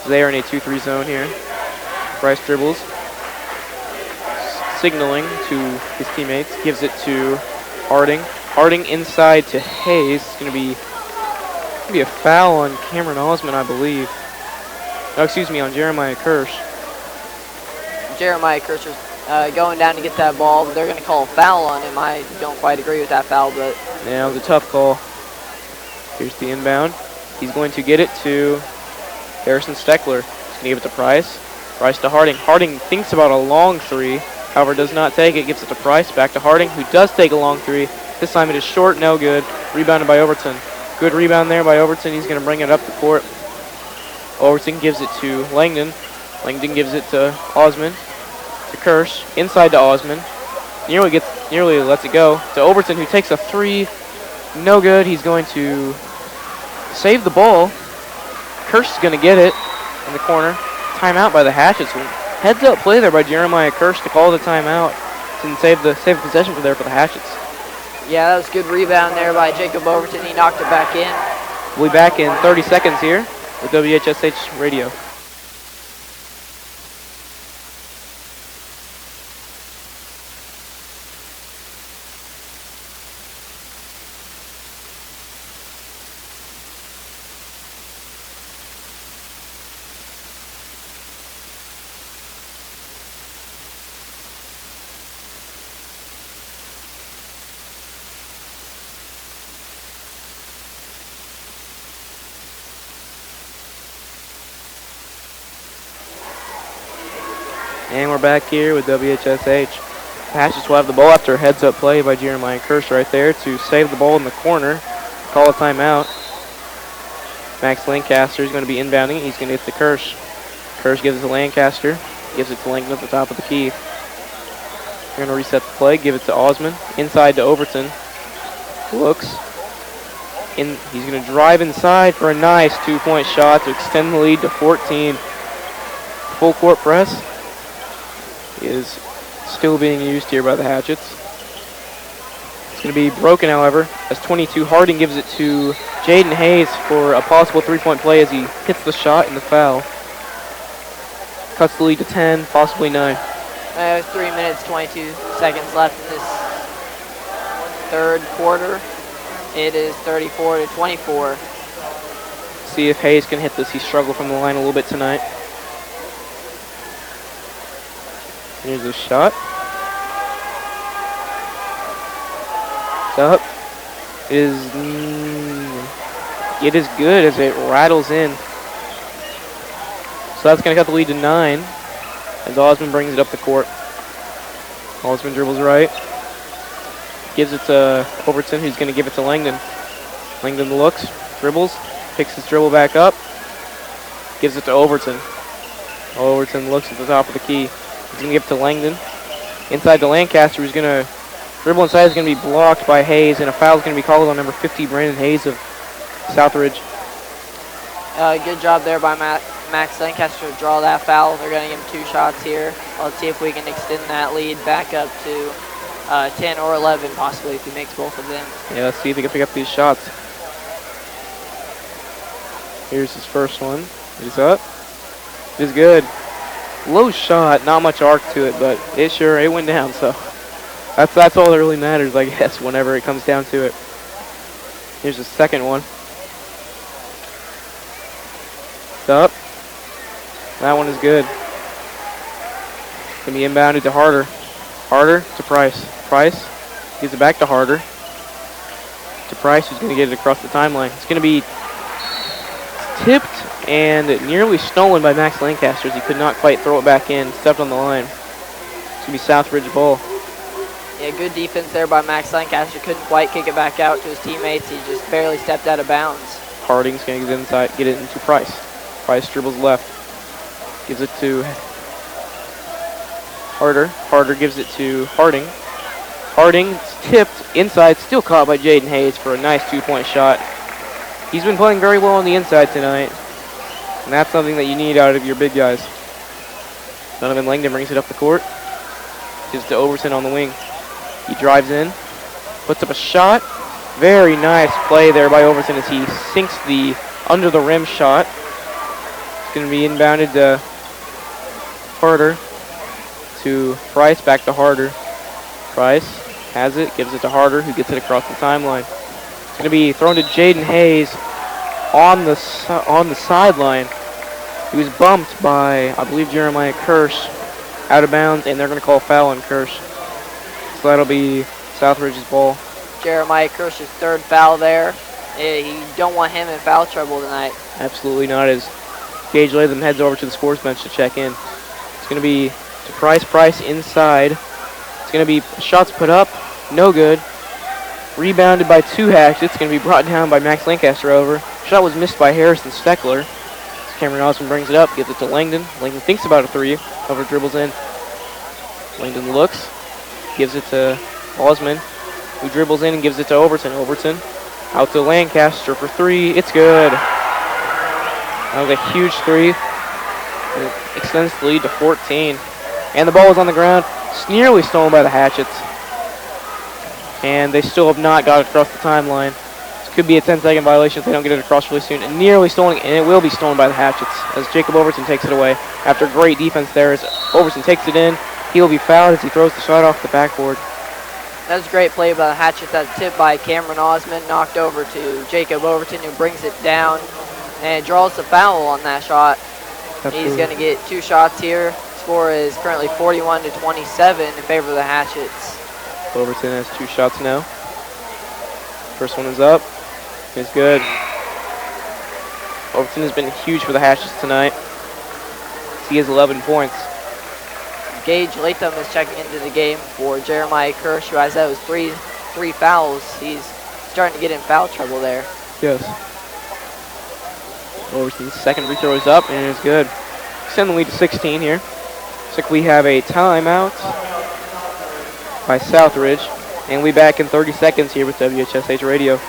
They are in a 2-3 zone here. Price dribbles, signaling to his teammates, gives it to Harding. Harding inside to Hayes. It's going to be a foul on Cameron Osmond, I believe. Oh, excuse me, on Jeremiah Kirsch. Jeremiah Kirsch is going down to get that ball. They're going to call a foul on him. I don't quite agree with that foul, but yeah, it was a tough call. Here's the inbound. He's going to get it to Harrison Steckler. He's going to give it to Price. Price to Harding. Harding thinks about a long 3, however does not take it. Gives it to Price. Back to Harding, who does take a long 3. This time it is short, no good. Rebounded by Overton. Good rebound there by Overton. He's going to bring it up the court. Overton gives it to Langdon. Langdon gives it to Osmond. To Kirsch. Inside to Osmond. Nearly lets it go. To Overton, who takes a 3. No good. He's going to save the ball. Kirsch is going to get it in the corner. Timeout by the Hatchets. Heads up play there by Jeremiah Kirsch to call the timeout and save the possession for the Hatchets. yeah, that was a good rebound there by Jacob Overton. He knocked it back in. We'll be back in 30 seconds here with WHSH Radio. And we're back here with WHSH. Hatchets will have the ball after a heads-up play by Jeremiah Kirsch right there to save the ball in the corner, call a timeout. Max Lancaster is going to be inbounding. He's going to get to Kirsch. Kirsch gives it to Lancaster. Gives it to Langdon at the top of the key. We're going to reset the play, give it to Osmond. Inside to Overton. Looks. He's going to drive inside for a nice 2-point shot to extend the lead to 14. Full court press is still being used here by the Hatchets. It's going to be broken, however, as 22 Harding gives it to Jaden Hayes for a possible 3-point play as he hits the shot and the foul. Cuts the lead to 10, possibly 9. 3 minutes, 22 seconds left in this third quarter. It is 34-24. See if Hayes can hit this. He struggled from the line a little bit tonight. Here's a shot. It's up. It is good as it rattles in. So that's going to cut the lead to 9 as Osmond brings it up the court. Osmond dribbles right. Gives it to Overton, who's going to give it to Langdon. Langdon looks, dribbles, picks his dribble back up, gives it to Overton. Overton looks at the top of the key. He's going to give it to Langdon. Inside to Lancaster, who's going to dribble inside, is going to be blocked by Hayes, and a foul is going to be called on number 50, Brandon Hayes of Southridge. Good job there by Max Lancaster to draw that foul. They're going to give him 2 shots here. Let's see if we can extend that lead back up to 10 or 11 possibly if he makes both of them. Yeah, let's see if he can pick up these shots. Here's his first one. He's up. It is good. Low shot, not much arc to it, but it went down, so that's all that really matters, I guess, whenever it comes down to it. Here's the second one. It's up. That one is good. Gonna be inbounded to Harder. Harder to Price. Price gives it back to Harder. To Price, who's gonna get it across the timeline. It's gonna be tipped and nearly stolen by Max Lancaster as he could not quite throw it back in. Stepped on the line. It's gonna be Southridge ball. Yeah, good defense there by Max Lancaster. Couldn't quite kick it back out to his teammates. He just barely stepped out of bounds. Harding's gonna get inside, get it into Price. Price dribbles left. Gives it to Harder. Harder gives it to Harding. Harding tipped inside, still caught by Jaden Hayes for a nice 2-point shot. He's been playing very well on the inside tonight, and that's something that you need out of your big guys. Donovan Langdon brings it up the court. Gives it to Overton on the wing. He drives in, puts up a shot. Very nice play there by Overton as he sinks the under the rim shot. It's going to be inbounded to Harder, to Price, back to Harder. Price has it, gives it to Harder, who gets it across the timeline. It's going to be thrown to Jaden Hayes on the sideline. He was bumped by, I believe, Jeremiah Kirsch out of bounds, and they're going to call a foul on Kirsch. So that'll be Southridge's ball. Jeremiah Kirsch's 3rd foul there. You don't want him in foul trouble tonight. Absolutely not, as Gage Latham heads over to the scores bench to check in. It's going to be to Price. Price inside. It's going to be shots put up, no good. Rebounded by 2 Hatchets. It's going to be brought down by Max Lancaster over. Shot was missed by Harrison Steckler. Cameron Osmond brings it up, gives it to Langdon. Langdon thinks about a 3, over dribbles in. Langdon looks, gives it to Osmond, who dribbles in and gives it to Overton. Overton out to Lancaster for 3. It's good. That was a huge 3. And it extends the lead to 14. And the ball is on the ground. It's nearly stolen by the Hatchets. And they still have not got it across the timeline. This could be a 10-second violation if they don't get it across really soon. And nearly stolen, and it will be stolen by the Hatchets as Jacob Overton takes it away. After great defense there, as Overton takes it in, he'll be fouled as he throws the shot off the backboard. That was a great play by the Hatchets. That's tipped by Cameron Osmond, knocked over to Jacob Overton, who brings it down and draws the foul on that shot. Absolutely. He's going to get 2 shots here. Score is currently 41-27 in favor of the Hatchets. Overton has 2 shots now. First one is up. It's good. Overton has been huge for the Hatchets tonight. He has 11 points. Gage Latham is checking into the game for Jeremiah Kirsch, who has those three fouls. He's starting to get in foul trouble there. Yes. Overton's second free throw is up, and it's good. Extend the lead to 16 here. Looks like we have a timeout by Southridge, and we'll be back in 30 seconds here with WHSH Radio.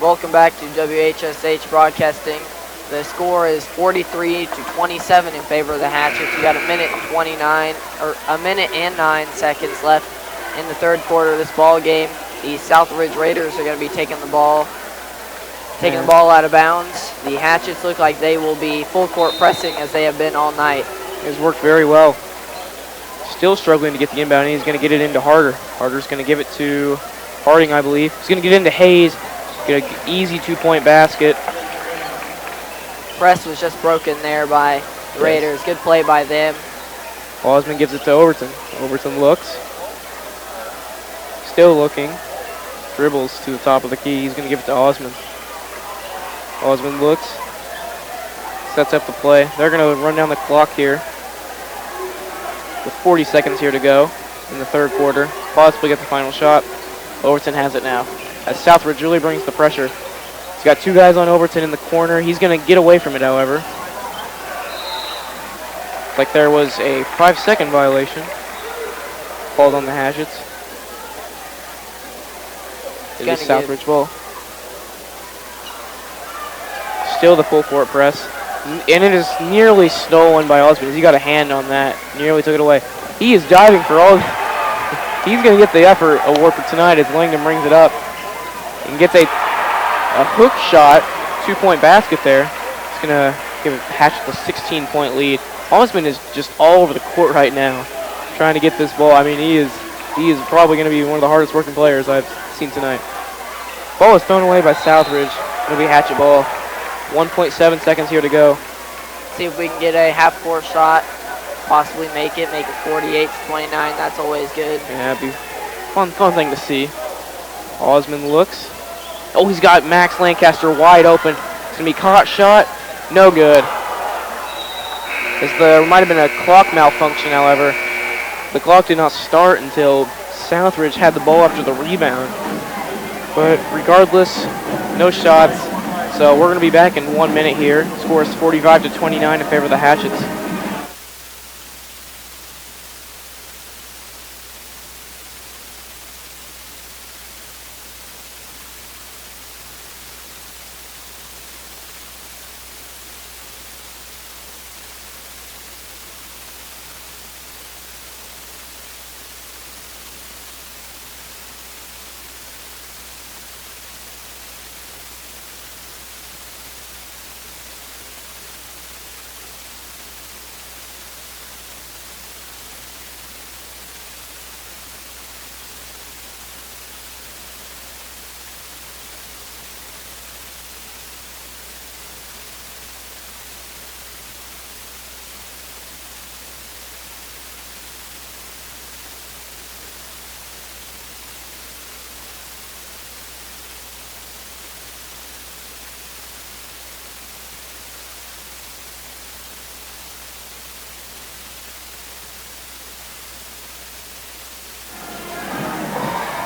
Welcome back to WHSH Broadcasting. The score is 43-27 in favor of the Hatchets. We got a minute and 9 seconds left in the 3rd quarter of this ball game. The Southridge Raiders are going to be taking the ball out of bounds. The Hatchets look like they will be full court pressing as they have been all night. It's worked very well. still struggling to get the inbound. He's going to get it into Harder. Harder's going to give it to Harding, I believe. He's going to get it into Hayes. Get an easy 2-point basket. Press was just broken there by the Raiders. Good play by them. Osmond gives it to Overton. Overton looks. Still looking. Dribbles to the top of the key. He's going to give it to Osmond. Osmond looks. Sets up the play. They're going to run down the clock here with 40 seconds here to go in the third quarter. Possibly get the final shot. Overton has it now. As Southridge really brings the pressure. He's got 2 guys on Overton in the corner. He's going to get away from it, however. Like there was a 5-second violation called on the Hatchets. It is Southridge ball. Still the full court press. And it is nearly stolen by Osmond. He got a hand on that. Nearly took it away. He is diving for all. He's going to get the effort award for tonight as Langdon brings it up. And gets a hook shot, 2-point basket there. It's going to give Hatchet a 16-point lead. Osmond is just all over the court right now, trying to get this ball. I mean, he is probably going to be one of the hardest working players I've seen tonight. Ball is thrown away by Southridge. It'll be Hatchet ball. 1.7 seconds here to go. See if we can get a half-court shot, possibly make it 48-29. That's always good. Yeah, it'd be fun thing to see. Osmond looks. Oh, he's got Max Lancaster wide open. It's going to be caught shot. No good. There might have been a clock malfunction, however. The clock did not start until Southridge had the ball after the rebound. But regardless, no shots. So we're going to be back in 1 minute here. Score is 45-29 in favor of the Hatchets.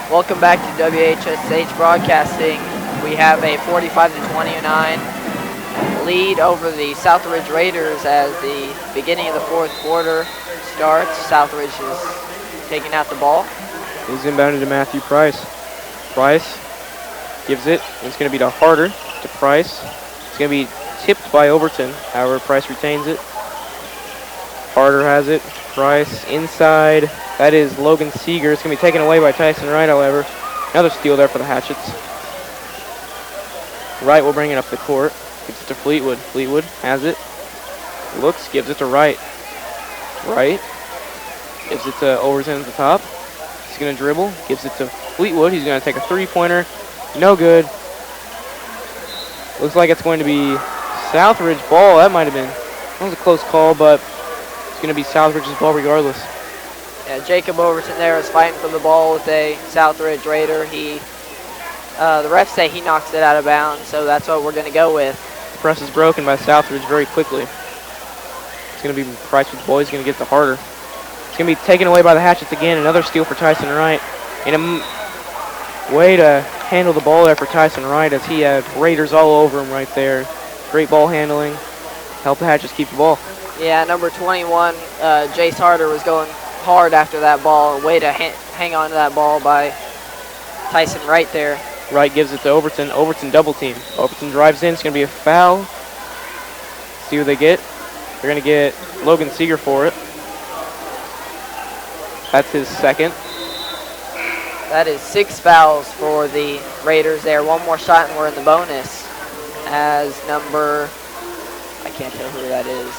Welcome back to WHS Broadcasting. We have a 45-29 lead over the Southridge Raiders as the beginning of the fourth quarter starts. Southridge is taking out the ball. He's inbounded to Matthew Price. Price gives it. It's going to be to Harder, to Price. It's going to be tipped by Overton. However, Price retains it. Harder has it. Price inside. That is Logan Seeger. It's going to be taken away by Tyson Wright, however. Another steal there for the Hatchets. Wright will bring it up the court. Gives it to Fleetwood. Fleetwood has it. Looks, gives it to Wright. Wright gives it to Overton at the top. He's going to dribble. Gives it to Fleetwood. He's going to take a three-pointer. No good. Looks like it's going to be Southridge ball. That might have been. That was a close call, but it's going to be Southridge's ball regardless. Yeah, Jacob Overton there is fighting for the ball with a Southridge Raider. The refs say he knocks it out of bounds, so that's what we're going to go with. The press is broken by Southridge very quickly. It's going to be Price with the ball. He's going to get to Harder. It's going to be taken away by the Hatchets again. Another steal for Tyson Wright. And a way to handle the ball there for Tyson Wright as he had Raiders all over him right there. Great ball handling. Help the Hatchets keep the ball. Yeah, number 21, Jace Harder was going hard after that ball. Way to hang on to that ball by Tyson Wright there. Wright gives it to Overton. Overton double team. Overton drives in. It's going to be a foul. See who they get. They're going to get Logan Seeger for it. That's his second. That is 6 fouls for the Raiders there. One more shot and we're in the bonus as number, I can't tell who that is.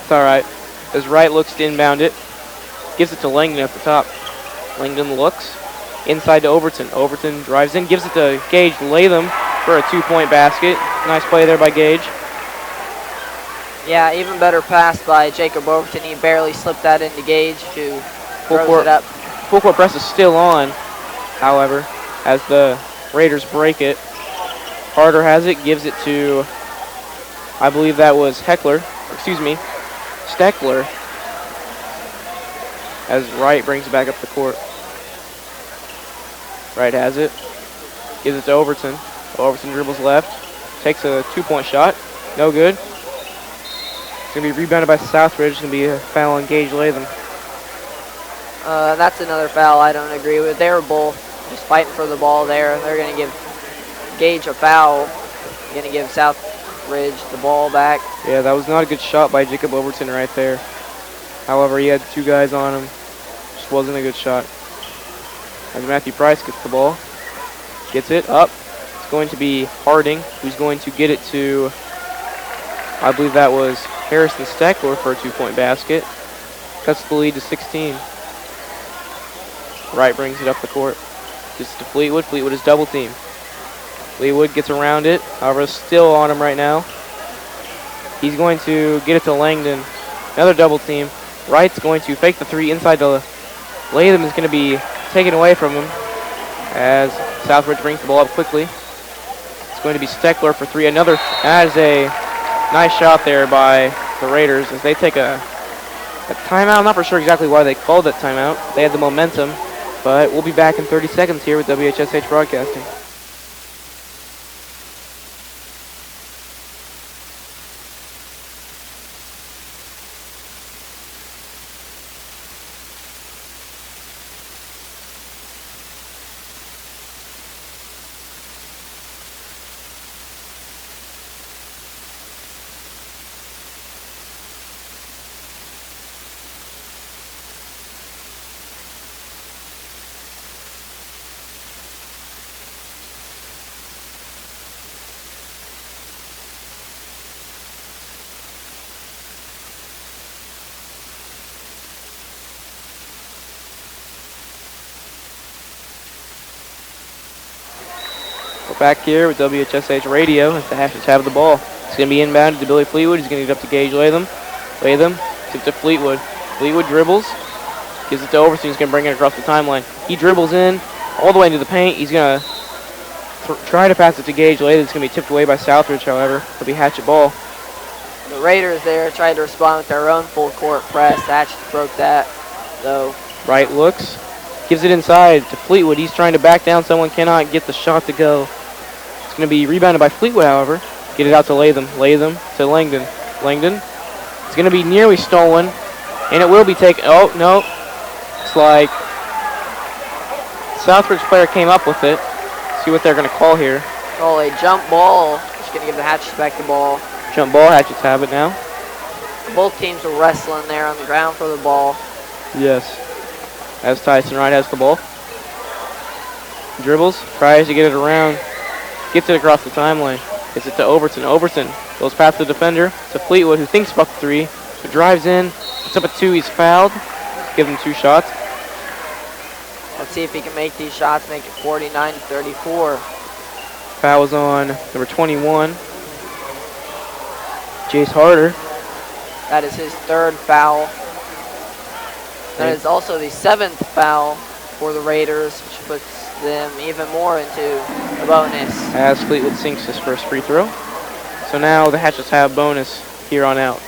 It's all right. As Wright looks to inbound it. gives it to Langdon at the top. Langdon looks inside to Overton. Overton drives in, gives it to Gage Latham for a 2-point basket. Nice play there by Gage. Yeah, even better pass by Jacob Overton. He barely slipped that into Gage, who throws it up. Full court press is still on, however, as the Raiders break it. Harder has it, gives it to, I believe that was Steckler, as Wright brings it back up the court. Wright has it, gives it to Overton. Overton dribbles left, takes a 2-point shot, no good. It's going to be rebounded by Southridge. It's going to be a foul on Gage Latham. That's another foul I don't agree with. They were both just fighting for the ball there. They're going to give Gage a foul. Going to give Southridge the ball back. Yeah, that was not a good shot by Jacob Overton right there. However, he had 2 guys on him. Just wasn't a good shot. As Matthew Price gets the ball. Gets it up. It's going to be Harding, who's going to get it to, I believe that was Harrison Steckler for a 2-point basket. Cuts the lead to 16. Wright brings it up the court. Gets it to Fleetwood. Fleetwood is double team. Fleetwood gets around it. However, still on him right now. He's going to get it to Langdon. Another double team. Wright's going to fake the 3 inside to Latham. Is going to be taken away from him as Southridge brings the ball up quickly. It's going to be Steckler for 3. That is a nice shot there by the Raiders as they take a timeout. I'm not for sure exactly why they called that timeout. They had the momentum, but we'll be back in 30 seconds here with WHSH Broadcasting. We're back here with WHSH Radio as the Hatchets have the ball. It's going to be inbounded to Billy Fleetwood. He's going to get it up to Gage Latham. Latham gives it to Fleetwood. Fleetwood dribbles. Gives it to Overton. He's going to bring it across the timeline. He dribbles in all the way into the paint. He's going to try to pass it to Gage Latham. It's going to be tipped away by Southridge, however. It'll be Hatchet ball. The Raiders there tried to respond with their own full court press. Hatchets broke that, though. Wright looks. Gives it inside to Fleetwood. He's trying to back down. Someone cannot get the shot to go. It's going to be rebounded by Fleetwood, however. Get it out to Latham. Latham to Langdon. Langdon. It's going to be nearly stolen. And it will be taken. Oh, no. It's like Southridge player came up with it. See what they're going to call here. Call a jump ball. Just going to give the Hatchets back the ball. Jump ball. Hatchets have it now. Both teams were wrestling there on the ground for the ball. Yes. As Tyson Wright has the ball. Dribbles. Tries to get it around. Gets it across the timeline. Gets it to Overton. Overton goes past the defender to Fleetwood, who thinks about the 3. But drives in. Puts up a 2. He's fouled. Give him 2 shots. Let's see if he can make these shots, make it 49-34. Foul is on number 21. Jace Harder. That is his 3rd foul. That is also the 7th foul for the Raiders, which puts them even more into a bonus. As Fleetwood sinks his first free throw. So now the Hatchets have bonus here on out.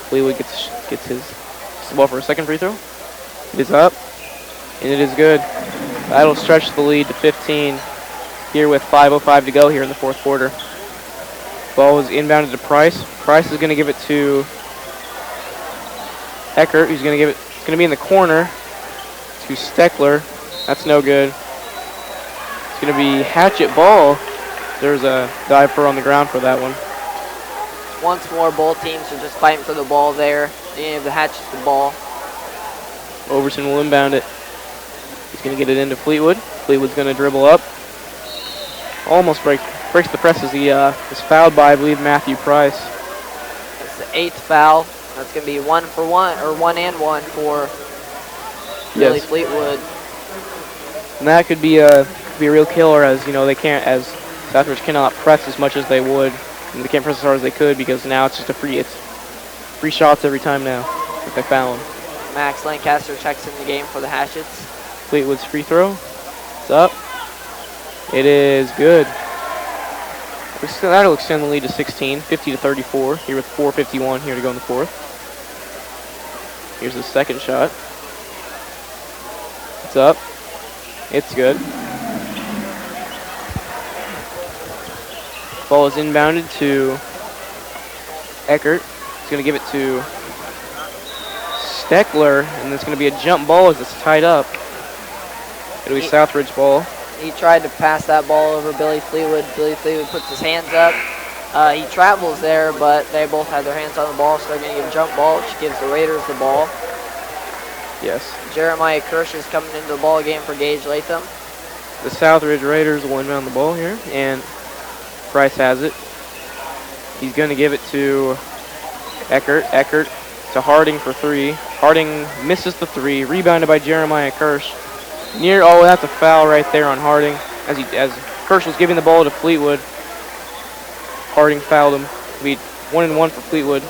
Fleetwood gets the ball for a 2nd free throw. It is up, and it is good. That'll stretch the lead to 15 here with 5:05 to go here in the 4th quarter. Ball is inbounded to Price. Price is going to give it to Eckert, who's going to give it. It's going to be in the corner to Steckler. That's no good. It's going to be Hatchet ball. There's a dive for on the ground for that one. Once more, both teams are just fighting for the ball there. They give the Hatchets the ball. Overton will inbound it. He's going to get it into Fleetwood. Fleetwood's going to dribble up. Almost breaks the press as he is fouled by, I believe, Matthew Price. That's the 8th foul That's going to be 1 for 1, or 1 and 1 for Billy Fleetwood. And that could be a real killer, as you know as Southridge cannot press as much as they would, and they can't press as hard as they could because now it's just it's free shots every time now if they foul him. Max Lancaster checks in the game for the Hatchets. Fleetwood's free throw. It's up. It is good. That'll extend the lead to 16, 50-34. Here with 4:51 here to go in the fourth. Here's the second shot. It's up. It's good. Ball is inbounded to Eckert. He's going to give it to Steckler, and it's going to be a jump ball as it's tied up. It'll be Southridge ball. He tried to pass that ball over Billy Fleetwood. Billy Fleetwood puts his hands up. He travels there, but they both have their hands on the ball, so they're going to give a jump ball, which gives the Raiders the ball. Yes. Jeremiah Kirsch is coming into the ball game for Gage Latham. The Southridge Raiders will inbound the ball here, and Price has it. He's going to give it to Eckert. Eckert to Harding for 3. Harding misses the 3, rebounded by Jeremiah Kirsch. That's a foul right there on Harding. As Kirsch was giving the ball to Fleetwood, Harding fouled him. It'll be 1 and 1 for Fleetwood.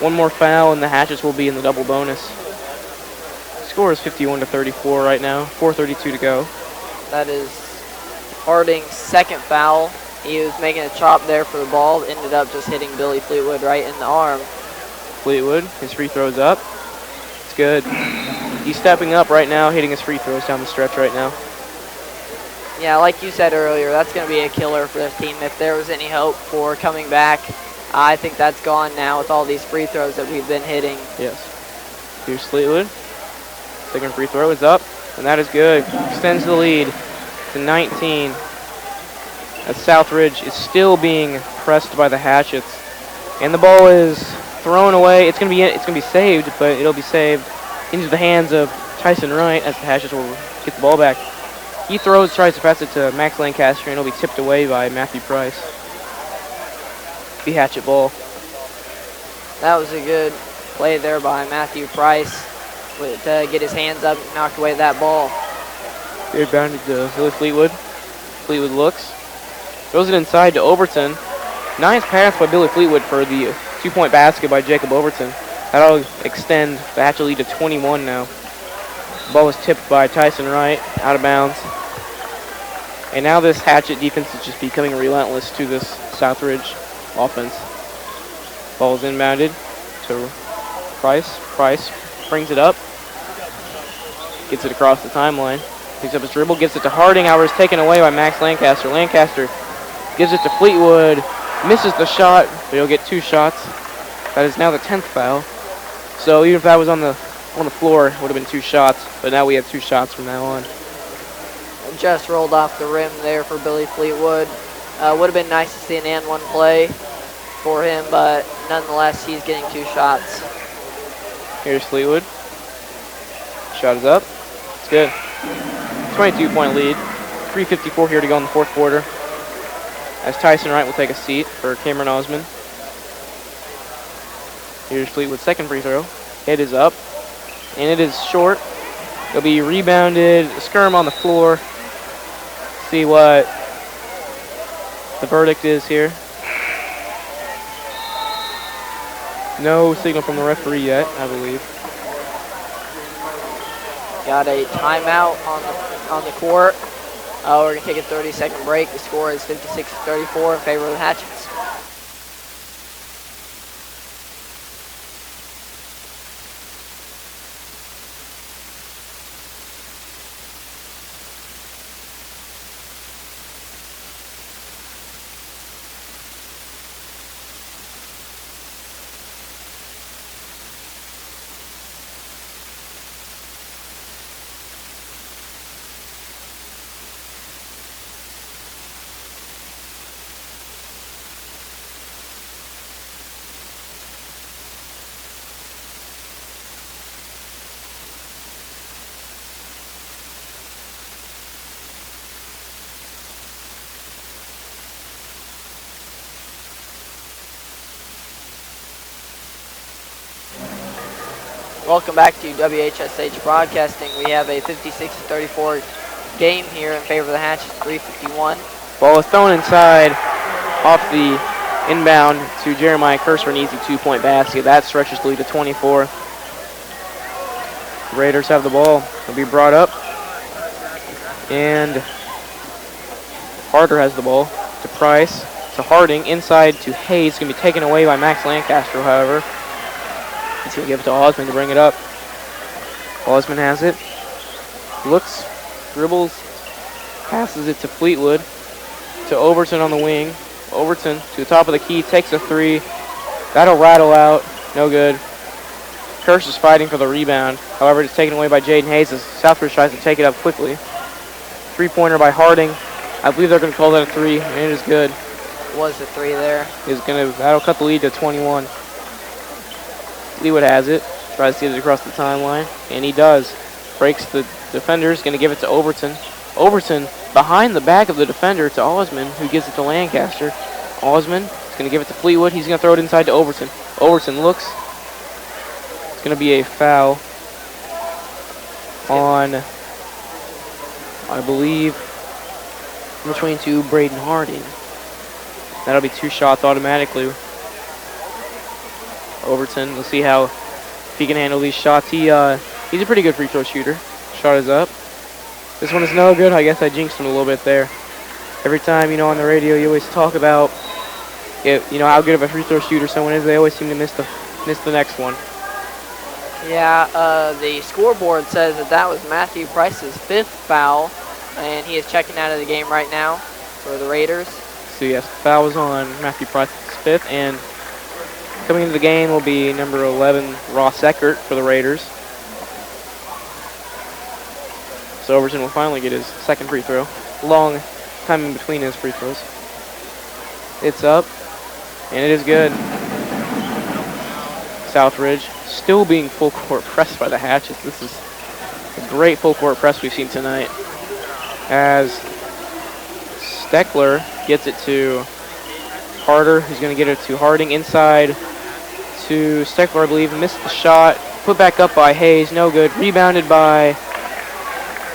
One more foul, and the Hatchets will be in the double bonus. Score is 51-34 right now. 4:32 to go. That is Harding's second foul. He was making a chop there for the ball. Ended up just hitting Billy Fleetwood right in the arm. Fleetwood, his free throw's up. It's good. He's stepping up right now, hitting his free throws down the stretch right now. Yeah, like you said earlier, that's going to be a killer for this team. If there was any hope for coming back, I think that's gone now with all these free throws that we've been hitting. Yes. Here's Fleetwood. Second free throw is up, and that is good. Extends the lead to 19. As Southridge is still being pressed by the Hatchets, and the ball is thrown away. It's gonna be saved, but it'll be saved into the hands of Tyson Wright as the Hatchets will get the ball back. He tries to pass it to Max Lancaster, and it'll be tipped away by Matthew Price. The Hatchet ball. That was a good play there by Matthew Price to get his hands up and knock away that ball. Good bounded to Billy Fleetwood. Fleetwood looks. Throws it inside to Overton. Nice pass by Billy Fleetwood for the 2-point basket by Jacob Overton. That'll extend the Hatchet lead to 21 now. The ball was tipped by Tyson Wright, out of bounds. And now this Hatchet defense is just becoming relentless to this Southridge offense. Ball is inbounded to Price. Price brings it up. Gets it across the timeline. Picks up his dribble, gives it to Harding. However, it's taken away by Max Lancaster. Lancaster gives it to Fleetwood. Misses the shot, but he'll get 2 shots. That is now the 10th foul. So even if that was on the floor, it would have been 2 shots. But now we have 2 shots from now on. Just rolled off the rim there for Billy Fleetwood. Would have been nice to see an and 1 play for him, but nonetheless, he's getting 2 shots. Here's Fleetwood. Shot is up. It's good. 22-point lead. 3:54 here to go in the fourth quarter. As Tyson Wright will take a seat for Cameron Osman. Here's Fleetwood's second free throw. It is up, and it is short. It'll be rebounded. Skirm on the floor. See what the verdict is here. No signal from the referee yet, I believe. Got a timeout on the court. We're going to take a 30-second break. The score is 56-34 in favor of the Hatchets. Welcome back to WHSH Broadcasting. We have a 56-34 game here in favor of the Hatchets, 3:51. Ball is thrown inside off the inbound to Jeremiah Kirsch for an easy 2-point basket. That stretches the lead to 24. The Raiders have the ball. It'll be brought up. And Harder has the ball to Price, to Harding, inside to Hayes. It's going to be taken away by Max Lancaster, however. He's going to give it to Osmond to bring it up. Osmond has it. Looks, dribbles, passes it to Fleetwood, to Overton on the wing. Overton to the top of the key, takes a three. That'll rattle out. No good. Kirsch is fighting for the rebound. However, it's taken away by Jaden Hayes as Southbridge tries to take it up quickly. Three-pointer by Harding. I believe they're going to call that a three, and it is good. Was a three there. That'll cut the lead to 21. Fleetwood has it. Tries to get it across the timeline, and he does. Breaks the defenders, going to give it to Overton. Overton behind the back of the defender to Osmond, who gives it to Lancaster. Osmond is going to give it to Fleetwood. He's going to throw it inside to Overton. Overton looks. It's going to be a foul on, I believe, between two Braden Harding. That'll be 2 shots automatically. Overton, we'll see how if he can handle these shots. He's a pretty good free throw shooter. Shot is up. This one is no good. I guess I jinxed him a little bit there. Every time, on the radio, you always talk about how good of a free throw shooter someone is. They always seem to miss the next one. Yeah, the scoreboard says that was Matthew Price's 5th foul, and he is checking out of the game right now for the Raiders. So yes, foul was on Matthew Price's 5th, and coming into the game will be number 11, Ross Eckert for the Raiders. So Overton will finally get his 2nd free throw. Long time in between his free throws. It's up, and it is good. Southridge still being full court pressed by the Hatchets. This is a great full court press we've seen tonight. As Steckler gets it to Harder, who's going to get it to Harding inside to Steckler, I believe. Missed the shot. Put back up by Hayes. No good. Rebounded by,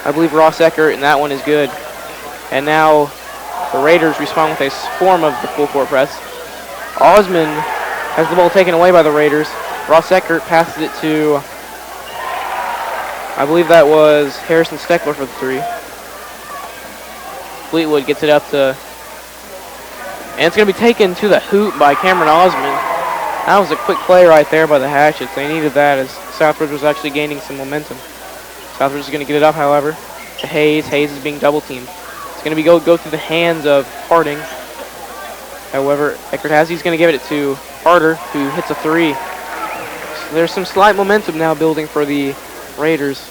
I believe, Ross Eckert, and that one is good. And now the Raiders respond with a form of the full court press. Osmond has the ball taken away by the Raiders. Ross Eckert passes it to, I believe that was Harrison Steckler for the three. Fleetwood gets it up to, and it's going to be taken to the hoop by Cameron Osmond. That was a quick play right there by the Hatchets. They needed that as Southbridge was actually gaining some momentum. Southbridge is going to get it up, however, to Hayes. Hayes is being double teamed. It's going to be go through the hands of Harding. However, Eckert he's going to give it to Harder, who hits a three. So there's some slight momentum now building for the Raiders.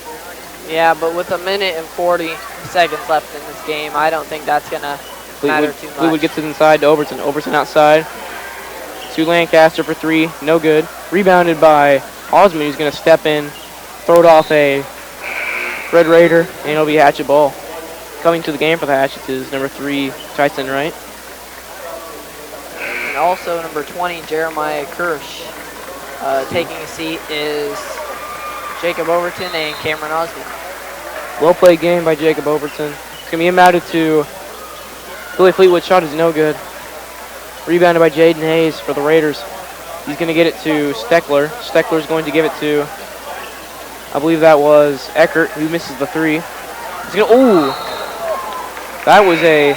Yeah, but with 1 minute and 40 seconds left in this game, I don't think that's going to matter too much. Fleetwood gets it inside to Overton. Overton outside to Lancaster for three. No good. Rebounded by Osmond, who's going to step in, throw it off a Red Raider, and it'll be Hatchet ball. Coming to the game for the Hatchets is number 3, Tyson Wright. And also number 20, Jeremiah Kirsch. Taking a seat is Jacob Overton and Cameron Osmond. Well played game by Jacob Overton. It's going to be inbounded to Billy Fleetwood. Shot is no good. Rebounded by Jaden Hayes for the Raiders. He's going to get it to Steckler. Steckler's going to give it to, I believe that was Eckert, who misses the three. Ooh! That was a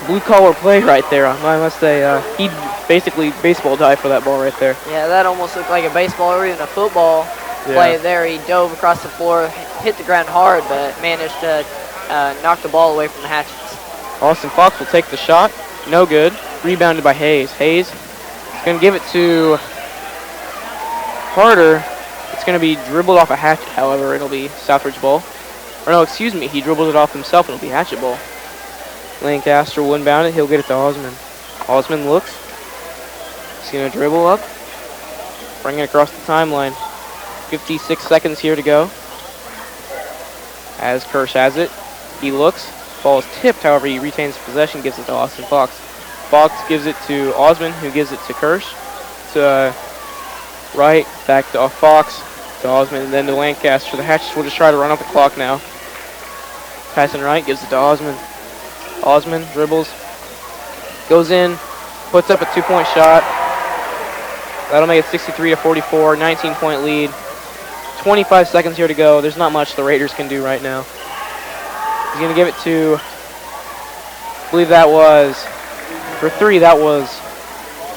blue-collar play right there. I must say, he basically baseball dived for that ball right there. Yeah, that almost looked like a baseball or even a football play there. He dove across the floor, hit the ground hard, but managed to knock the ball away from the Hatchets. Austin Fox will take the shot. No good. Rebounded by Hayes. Hayes is going to give it to Harder. It's going to be dribbled off a Hatchet, however. It'll be Southridge ball. Or no, excuse me. He dribbled it off himself. It'll be Hatchet ball. Lancaster will inbound it. He'll get it to Osmond. Osmond looks. He's going to dribble up. Bring it across the timeline. 56 seconds here to go. As Kirsch has it. He looks. Ball is tipped, however, he retains possession, gives it to Austin Fox. Fox gives it to Osmond, who gives it to Kirsch. To Wright, back to Fox, to Osmond, and then to Lancaster. The Hatchets will just try to run up the clock now. Tyson Wright gives it to Osmond. Osmond dribbles, goes in, puts up a 2-point shot. That'll make it 63-44, 19-point lead. 25 seconds here to go. There's not much the Raiders can do right now. He's going to give it to, I believe that was, for three, that was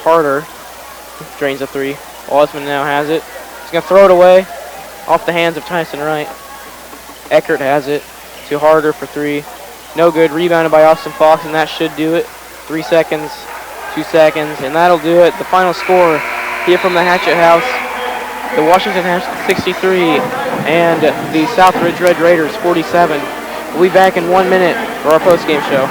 Harder. Drains a three. Osmond now has it. He's going to throw it away off the hands of Tyson Wright. Eckert has it to Harder for three. No good. Rebounded by Austin Fox, and that should do it. 3 seconds, 2 seconds, and that'll do it. The final score here from the Hatchet House. The Washington Hatchets 63 and the Southridge Red Raiders 47. We'll be back in 1 minute for our post-game show.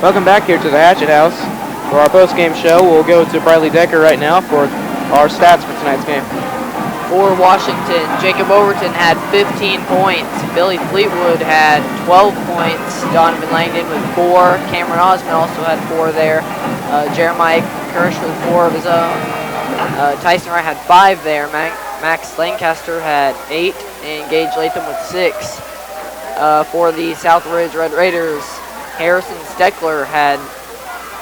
Welcome back here to the Hatchet House for our post-game show. We'll go to Bradley Decker right now for our stats for tonight's game. For Washington, Jacob Overton had 15 points. Billy Fleetwood had 12 points. Donovan Langdon with 4. Cameron Osmond also had 4 there. Jeremiah Kirsch with 4 of his own. Tyson Wright had 5 there. Max Lancaster had 8. And Gage Latham with 6. For the Southridge Red Raiders, Harrison Steckler had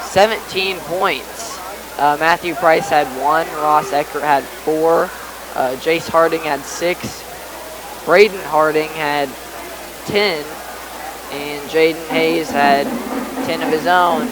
17 points. Matthew Price had 1. Ross Eckert had 4. Jace Harding had 6. Braden Harding had 10. And Jaden Hayes had 10 of his own.